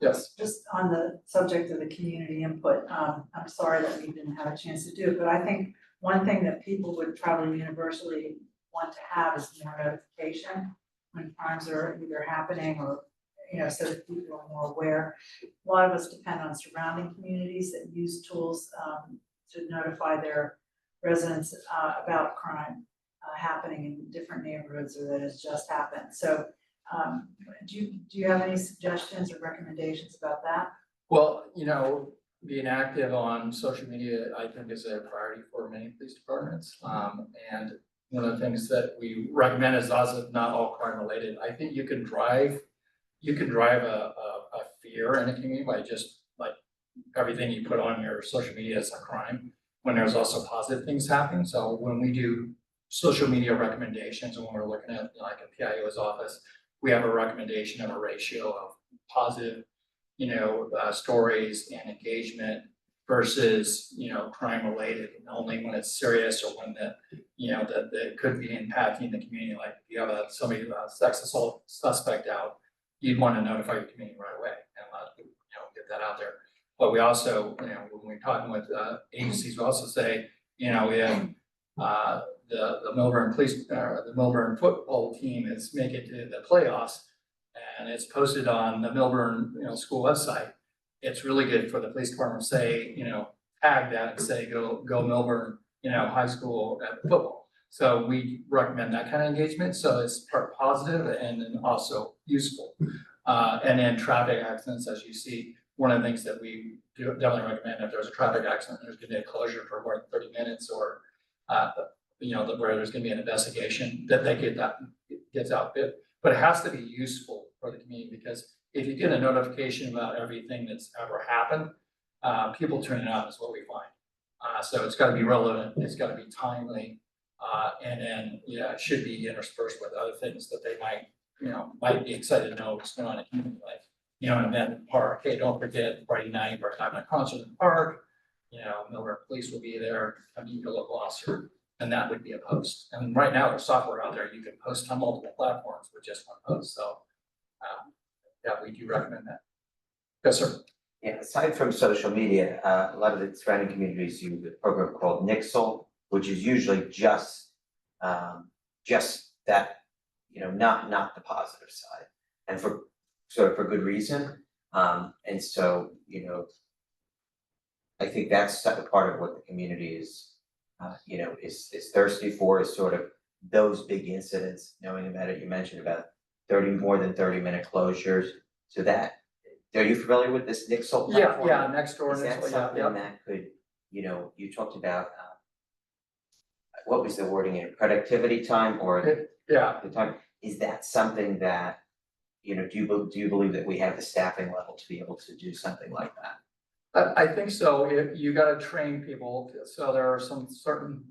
Yes, Just on the subject of the community input, I'm sorry that we didn't have a chance to do it, but I think one thing that people would probably universally want to have is more notification when crimes are either happening or, so that people are more aware. A lot of us depend on surrounding communities that use tools to notify their residents about crime happening in different neighborhoods or that has just happened. So do you have any suggestions or recommendations about that? well, being active on social media, I think is a priority for many police departments. And one of the things that we recommend is also not all crime related. I think you can drive a fear in a community by just like everything you put on your social media is a crime, when there's also positive things happening. So when we do social media recommendations, and when we're looking at like a PIO's office, we have a recommendation of a ratio of positive, stories and engagement versus, crime related, and only when it's serious or when that could be impacting the community. Like if you have somebody, a sex assault suspect out, you'd want to notify your community right away and get that out there. But we also, when we're talking with agencies, we also say, we have the Melbourne police, the Melbourne football team is making it to the playoffs, and it's posted on the Melbourne, school website. It's really good for the police department to say, tag that and say, go Melbourne, high school football. So we recommend that kind of engagement. So it's part positive and then also useful. And then traffic accidents, as you see, one of the things that we do definitely recommend, if there's a traffic accident, there's gonna be a closure for more than 30 minutes or, where there's gonna be an investigation, that gets out bit. But it has to be useful for the community, because if you get a notification about everything that's ever happened, people turn it on is what we find. So it's gotta be relevant, it's gotta be timely, and then, it should be interspersed with other things that they might be excited to know what's going on in community life. An event in the park, hey, don't forget Friday night, we're having a concert in the park, Melbourne Police will be there, come meet your local officer, and that would be a post. And right now, there's software out there, you can post on multiple platforms with just one post, so, we do recommend that. Yes, sir. Yeah, aside from social media, a lot of the surrounding communities use a program called Nixle, which is usually just that, not the positive side, and for good reason. And so, I think that's part of what the community is thirsty for, is sort of those big incidents, knowing about it. You mentioned about more than 30-minute closures. So are you familiar with this Nixle platform? Yeah, next door. Is that something that could, you talked about, what was the wording in productivity time or Yeah, the time? Is that something that, do you believe that we have the staffing level to be able to do something like that? I think so. If you gotta train people, so there are some certain,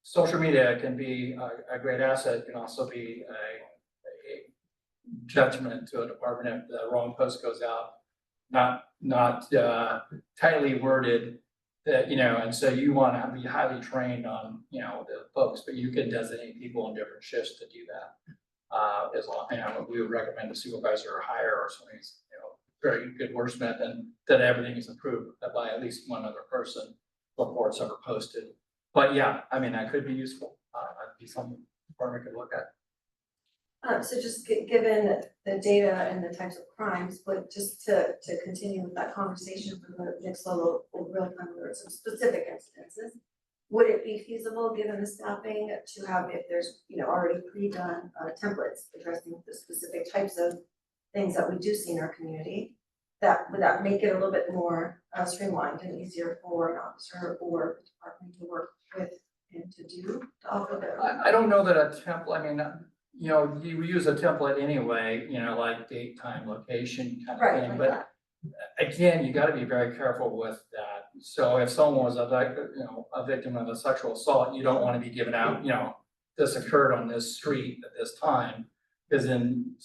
social media can be a great asset, can also be a judgment to a department if the wrong post goes out. not tightly worded. That, you know, and so you wanna be highly trained on, you know, the folks, but you can designate people in different shifts to do that. As long, you know, we would recommend a supervisor or hire or somebody who's, you know, very good wordsmith and that everything is approved by at least one other person before it's ever posted. But yeah, I mean, that could be useful, that'd be something the department could look at. So just given the data and the types of crimes, but just to continue with that conversation for the next level of real-time alerts of specific incidences, would it be feasible, given the staffing, to have, if there's, you know, already pre-done templates addressing the specific types of things that we do see in our community, would that make it a little bit more streamlined and easier for an officer or the department to work with and to do, to offer their? I don't know that a template, I mean, you know, you use a template anyway, you know, like date, time, location kind of Right, thing, like but that. again, you gotta be very careful with that. So if someone was a victim of a sexual assault, you don't wanna be giving out, you know, this occurred on this street at this time. Cause then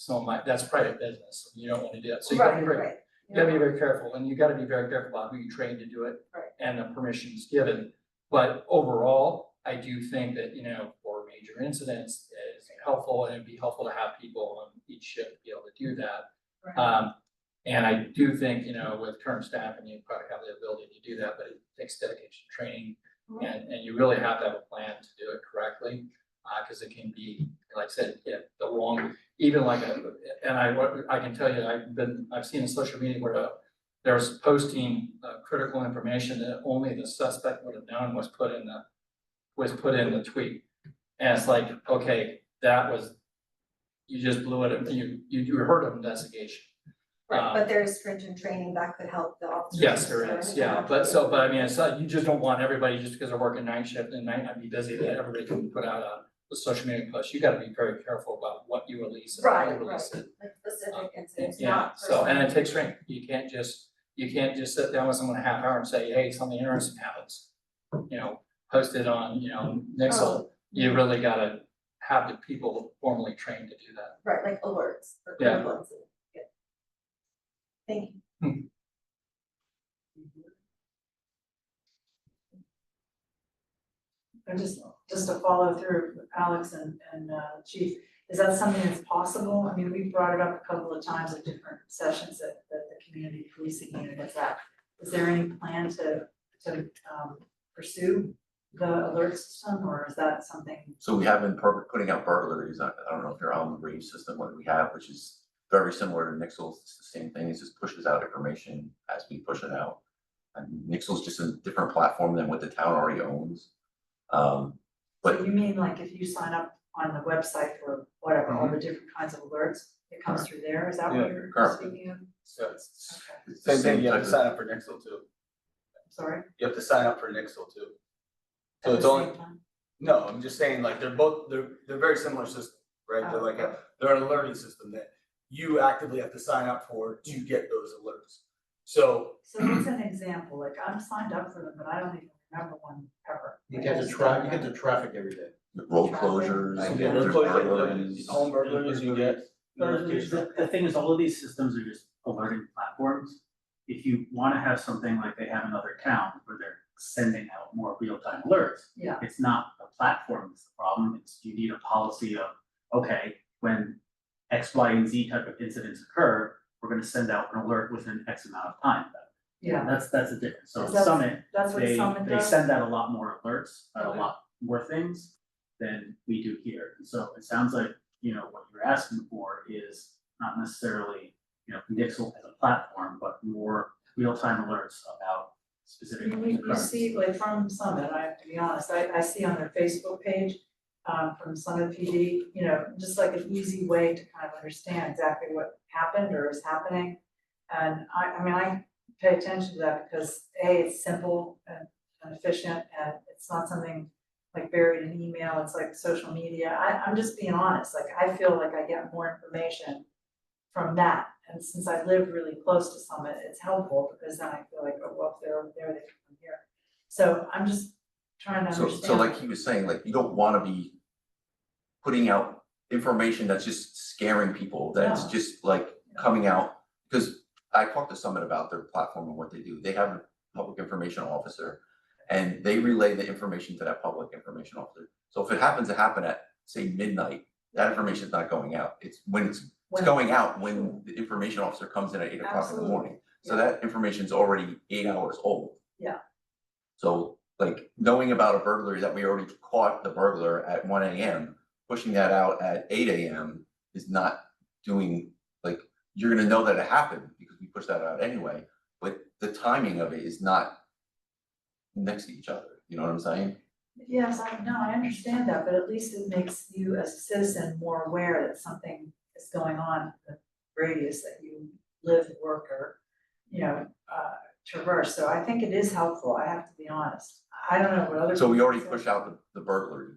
that's private business, you don't wanna do that, so you gotta be very, Right. you gotta be very careful, and you gotta be very careful about who you train to do it. Right. And the permissions given, but overall, I do think that, you know, for major incidents, it's helpful, and it'd be helpful to have people on each shift to be able to do that. Right. And I do think, you know, with current staffing, you probably have the ability to do that, but it takes dedication, training, Mhm. and you really have to have a plan to do it correctly. Cause it can be, like I said, the wrong, even like I can tell you, I've seen in social media where there's posting critical information that only the suspect would have known was put in the tweet. And it's like, okay, you just blew it, you heard of investigation. Right, but there is stringent training that could help the officers. Yes, there is, yeah, but I mean, it's not, you just don't want everybody, just because they're working night shift and might not be busy, that everybody can put out a social media post. You gotta be very careful about what you release and how you Right, release right, it. like specific incidents, Yeah, not so, and it personal. takes training, you can't just sit down with someone a half hour and say, hey, something interesting happens. You know, post it on, you know, Nixle, Oh. you really gotta have the people formally trained to do that. Right, like alerts for Yeah. critical incidents, yeah. Thank you. And just to follow through with Alex and Chief, is that something that's possible? I mean, we brought it up a couple of times at different sessions at the community policing unit. Is there any plan to pursue the alert system, or is that something? So we have been putting out burglaries. I don't know if you're on the Rave system, what we have, which is very similar to Nixle's. It's the same thing. It just pushes out information as we push it out. And Nixle's just a different platform than what the town already owns. But So you mean like if you sign up on the website for whatever, all the different kinds of alerts, it comes through there? Is that what Yeah, you're correct. speaking of? So Okay, it's the same thing, you have type to of- sign up for Nixle too. sorry. You have to sign up for Nixle too. So At it's the only, same time? no, I'm just saying, like, they're very similar systems, right? They're like they're an alerting system that you actively have to sign up for to get those alerts. So So what's an example? Like I'm signed up for them, but I don't even remember one ever. You get the traffic every day. road Traffic. closures. Yeah, and road there's closure, burglaries. home burglaries you get. The thing is, all of these systems are just alerting platforms. If you wanna have something like they have in other towns where they're sending out more real-time alerts, Yeah, it's not the platform that's the problem, it's you need a policy of, okay, when X, Y, and Z type of incidents occur, we're gonna send out an alert within X amount of time. yeah. That's the difference. So Is that- Summit, That's what Summit they does? send out a lot more alerts, a Okay. lot more things than we do here. So it sounds like, you know, what you're asking for is not necessarily, you know, Nixle as a platform, but more real-time alerts about specific You occurrences. see, like from Summit, I have to be honest, I see on their Facebook page, from Summit PD, you know, just like an easy way to kind of understand exactly what happened or is happening. And I mean, I pay attention to that because A, it's simple and efficient, and it's not something like buried in email, it's like social media. I'm just being honest, like I feel like I get more information from that. And since I live really close to Summit, it's helpful because then I feel like, oh, well, if they're over there, they can come here. So I'm just trying to So understand. like he was saying, like, you don't wanna be putting out information that's just scaring people, that's No. just like coming out, because I talked to Summit about their platform and what they do. They have a public information officer. And they relay the information to that public information officer. So if it happens to happen at, say, midnight, that information is not going out. It's when it's going out when the information officer comes in at 8 o'clock in the Absolutely. morning. So that information is already 8 hours old. Yeah. So like knowing about a burglary that we already caught the burglar at 1 AM, pushing that out at 8 AM is not doing, like, you're gonna know that it happened because we pushed that out anyway, but the timing of it is not next to each other, you know what I'm saying? Yes, I understand that, but at least it makes you as a citizen more aware that something is going on in the radius that you live, work, or, traverse. So I think it is helpful, I have to be honest. I don't know what other. So we people already say. push out the burglary.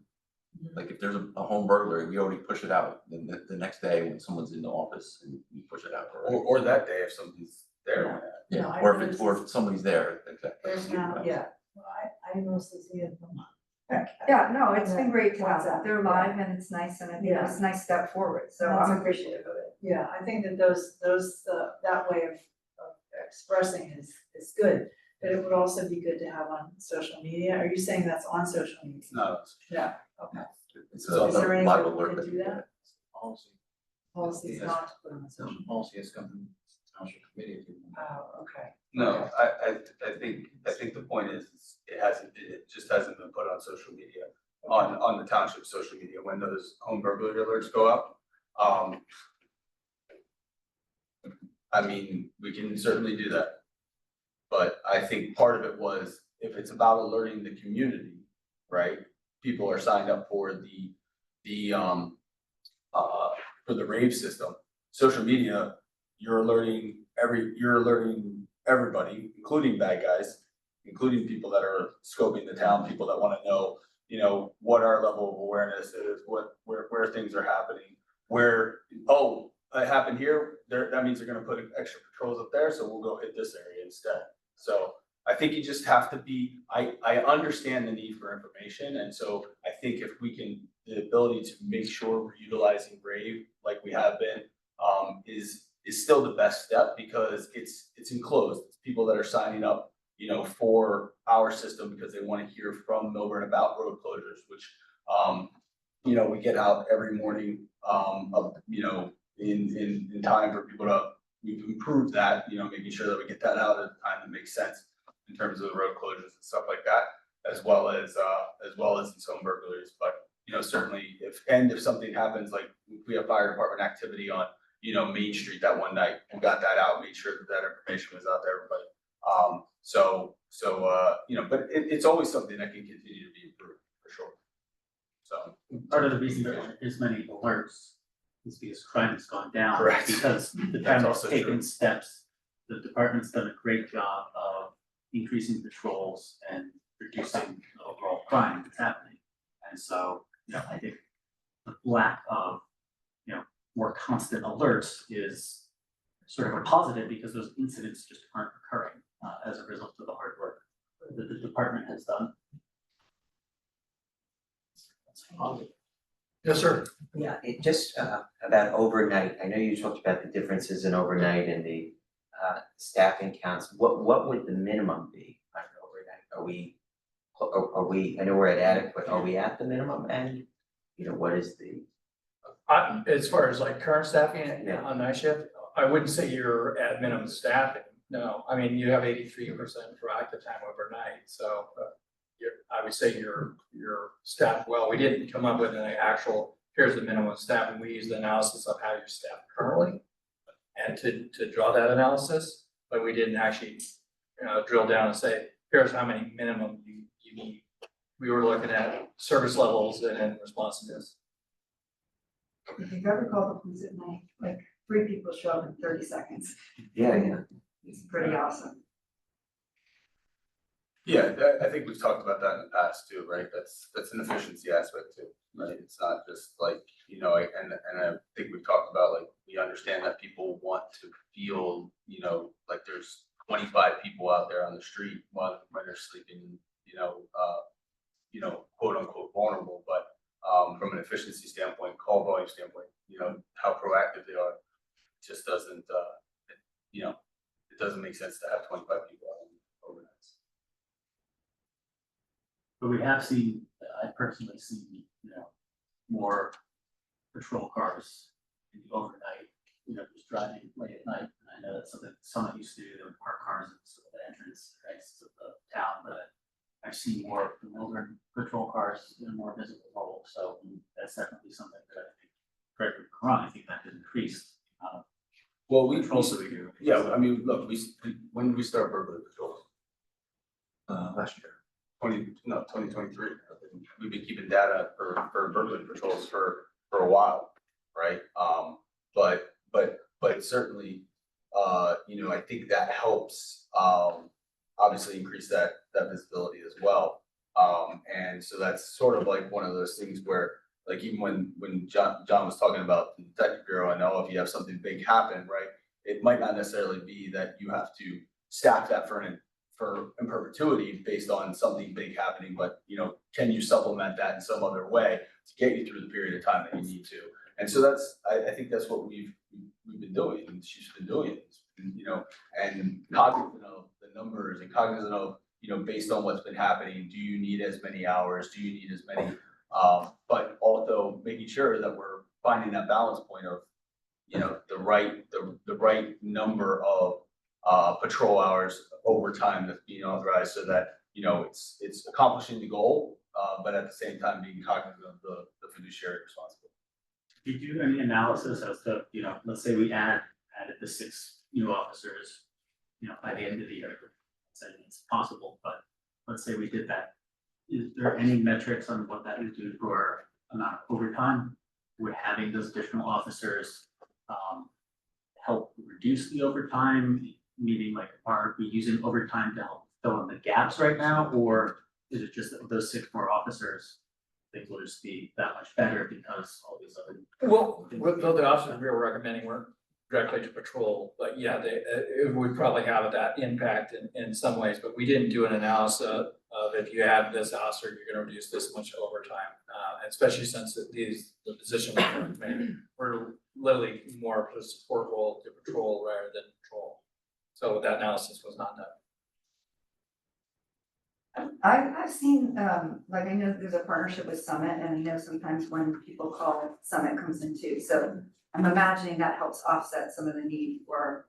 Mhm. Like if there's a home burglary, we already push it out. Then the next day when someone's in the office, and we push it out already. Or that day if somebody's there. No, Yeah, I or if noticed or if somebody's there, exactly. There's now, yeah, well, I mostly see it from. Yeah, no, it's been great to have WhatsApp. that. They're live and it's nice and I think it's a nice step forward. So That's I'm a- appreciative of it. Yeah, I think that that way of expressing is good, but it would also be good to have on social media. Are you saying that's on social media? It's not, Yeah, okay. It's Is there any live way we alert can that do we get. that? Policy, Policies Yes. not to put on the social. policy has come from township committee. Oh, okay. No, I think the point is, it just hasn't been put on social media, on the township social media, when those home burglary alerts go up. I mean, we can certainly do that. But I think part of it was, if it's about alerting the community, right? People are signed up for for the rave system. Social media, you're alerting everybody, including bad guys, including people that are scoping the town, people that wanna know, what our level of awareness is, where things are happening. Where, oh, it happened here, that means they're gonna put extra patrols up there, so we'll go hit this area instead. So I think you just have to be, I understand the need for information, and so I think if we can, the ability to make sure we're utilizing Brave like we have been, is still the best step, because it's enclosed. It's people that are signing up, for our system because they wanna hear from Milburn about road closures, which, we get out every morning, in time for people to, we've improved that, making sure that we get that out at a time that makes sense in terms of the road closures and stuff like that, as well as these home burglaries. But, certainly if something happens, like if we have fire department activity on, Main Street that one night, we got that out, made sure that information was out to everybody. But it's always something that can continue to be improved, for sure. So. Part of the reason there is many alerts is because crime has gone down. Correct. Because the That's town has also taken true. steps, the department's done a great job of increasing patrols and reducing the overall crime that's happening. And so, I think the lack of, more constant alerts is sort of a positive, because those incidents just aren't occurring as a result of the hard work that the department has done. That's positive. Yes, sir. Yeah, it just about overnight, I know you talked about the differences in overnight and the staffing counts. What would the minimum be on overnight? Are we, I know we're at adequate, are we at the minimum, and what is the? As far as like current staffing Yeah. on night shift, I wouldn't say you're at minimum staffing, no. I mean, you have 83% for active time overnight, so I would say you're staffed well. We didn't come up with an actual, here's the minimum staffing. We used the analysis of how you're staffed currently and to draw that analysis, but we didn't actually, drill down and say, here's how many minimum you need. We were looking at service levels and then responsiveness. If you've ever called the police at night, like 3 people show up in 30 seconds. Yeah. It's pretty awesome. Yeah, I think we've talked about that in the past too, right? That's an efficiency aspect too, right? It's not just like, and I think we've talked about, like, we understand that people want to feel, like there's 25 people out there on the street when they're sleeping, quote unquote vulnerable, but from an efficiency standpoint, call volume standpoint, how proactive they are, just doesn't, doesn't make sense to have 25 people out overnights. But we have seen, I personally seen, more patrol cars in the overnight, just driving late at night. And I know that's something someone used to do, they would park cars at sort of the entrance, exits of the town, but I've seen more Milburn patrol cars in a more visible role, so that's definitely something that I think, correct me if I'm wrong, I think that has increased. Well, we Patrols that we do. Yeah, I mean, look, when did we start burglary patrols? Last year. 2023. We've been keeping data for burglary patrols for a while, right? But certainly, I think that helps, obviously increase that visibility as well. And so that's sort of like one of those things where, like, even when John was talking about the detective bureau, I know if you have something big happen, right? It might not necessarily be that you have to staff that in perpetuity based on something big happening, but can you supplement that in some other way to get you through the period of time that you need to? And so I think that's what we've been doing, and she's been doing it, and cognizant of the numbers and cognizant of, based on what's been happening, do you need as many hours? Do you need as many? But also making sure that we're finding that balance point of, the right number of patrol hours over time that's being authorized so that, it's accomplishing the goal, but at the same time being cognizant of the fiduciary responsibility. Do you do any analysis as to, let's say we added the 6 new officers, by the end of the year? Saying it's possible, but let's say we did that. Is there any metrics on what that would do for amount of overtime? Would having those additional officers help reduce the overtime? Meaning, like, are we using overtime to help fill in the gaps right now, or is it just that with those 6 more officers, things will just be that much better because all these other? Well, the officers we were recommending weren't directly to patrol, but yeah, it would probably have that impact in some ways, but we didn't do an analysis of if you add this officer, you're gonna reduce this much overtime. Especially since the position we're literally more of a support role to patrol rather than patrol. So that analysis was not done. I've seen, like, I know there's a partnership with Summit, and I know sometimes when people call, Summit comes in too, so I'm imagining that helps offset some of the need for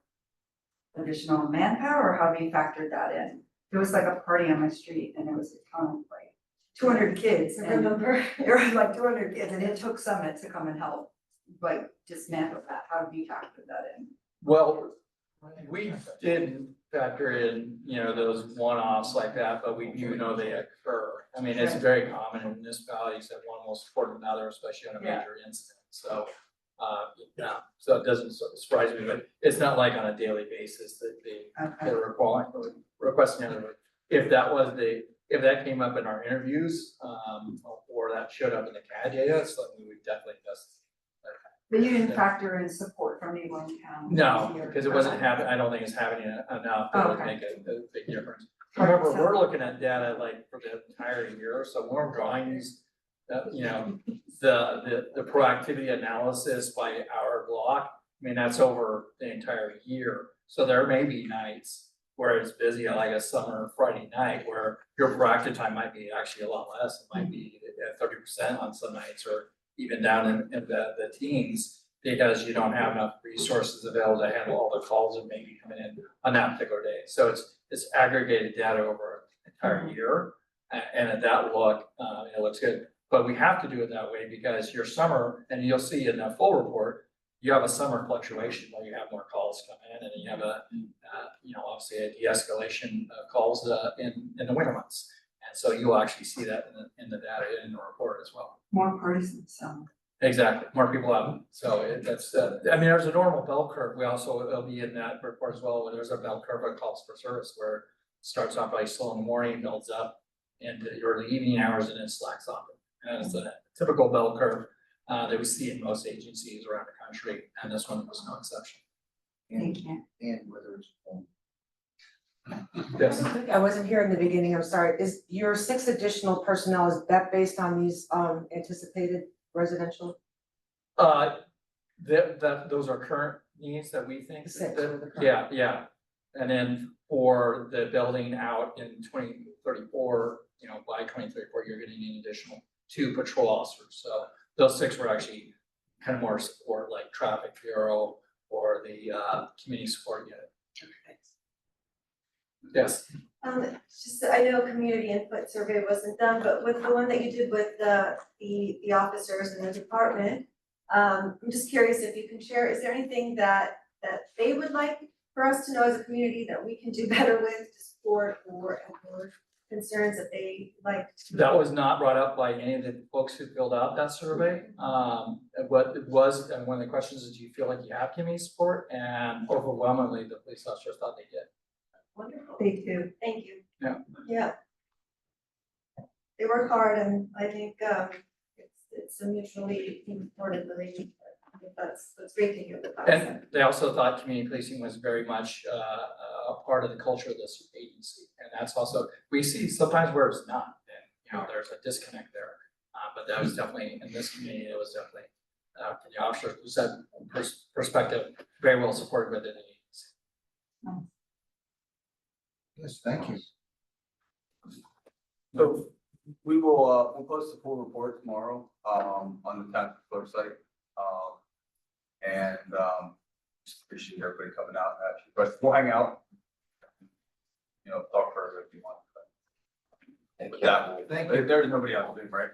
additional manpower, or how have you factored that in? There was like a party on my street, and it was a ton of like 200 kids, I and remember. there were like 200 kids, and it took Summit to come and help, like, dismantle that. How have you factored that in? Well, we didn't factor in, those one-offs like that, but we do know they occur. I mean, it's very common in municipalities that one will support another, especially on a major incident, so. Yeah, so it doesn't surprise me, but it's not like on a daily basis that they're requesting another. If that came up in our interviews, or that showed up in the CAD data, it's something we would definitely just. But you didn't factor in support from neighboring towns? No, because it wasn't happening, I don't think it's happening enough that would Okay. make a big difference. Remember, we're looking at data like for the entire year, so when we're drawing these, the proactivity analysis by hour block, I mean, that's over the entire year. So there may be nights where it's busy, like a summer Friday night, where your proactive time might be actually a lot less. It might be at 30% on some nights, or even down in the teens, because you don't have enough resources available to handle all the calls that may be coming in on that particular day. So it's aggregated data over an entire year, and at that look, it looks good. But we have to do it that way because your summer, and you'll see in the full report, you have a summer fluctuation where you have more calls come in, and you have obviously a de-escalation of calls in the winter months. And so you'll actually see that in the data in the report as well. More parties in summer. Exactly, more people have them. So that's, there's a normal bell curve. It'll be in that report as well, where there's a bell curve on calls for service where it starts off by slow in the morning, builds up into the early evening hours, and then slacks off. And it's a typical bell curve that we see in most agencies around the country, and this one was no exception. Thank you. And whether it's. Yes. I wasn't here in the beginning, I'm sorry. Is your 6 additional personnel, is that based on these anticipated residential? Those are current needs that we think. 6 that- are the current. Yeah. And then for the building out in 2034, by 2034, you're getting an additional 2 patrol officers. So those 6 were actually kind of more support, like traffic bureau or the community support unit. Yes. Just, I know community input survey wasn't done, but with the one that you did with the officers in the department, I'm just curious if you can share, is there anything that they would like for us to know as a community that we can do better with to support or concerns that they like? That was not brought up by any of the folks who filled out that survey. What it was, and one of the questions is, do you feel like you have community support? And overwhelmingly, the police officers thought they did. Wonderful. They do. Thank you. Yeah. Yeah. They work hard and I think it's a mutually important relationship. I think that's great to hear the process. And they also thought community policing was very much a part of the culture of this agency. And that's also, we see sometimes where it's not, and there's a disconnect there. But that was definitely, in this community, it was definitely, from the officer who said perspective, very well supported within the agency. Yes, thank you. So we will, we'll post the full report tomorrow, on the town clerk site. Just appreciate everybody coming out, actually, but we'll hang out. Talk further if you want. With that, Thank you. there's nobody else, right?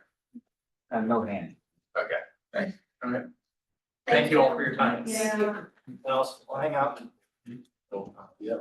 No hand. Okay, thanks. All right. Thank you all for your time. Yeah. Else, we'll hang out. Yeah.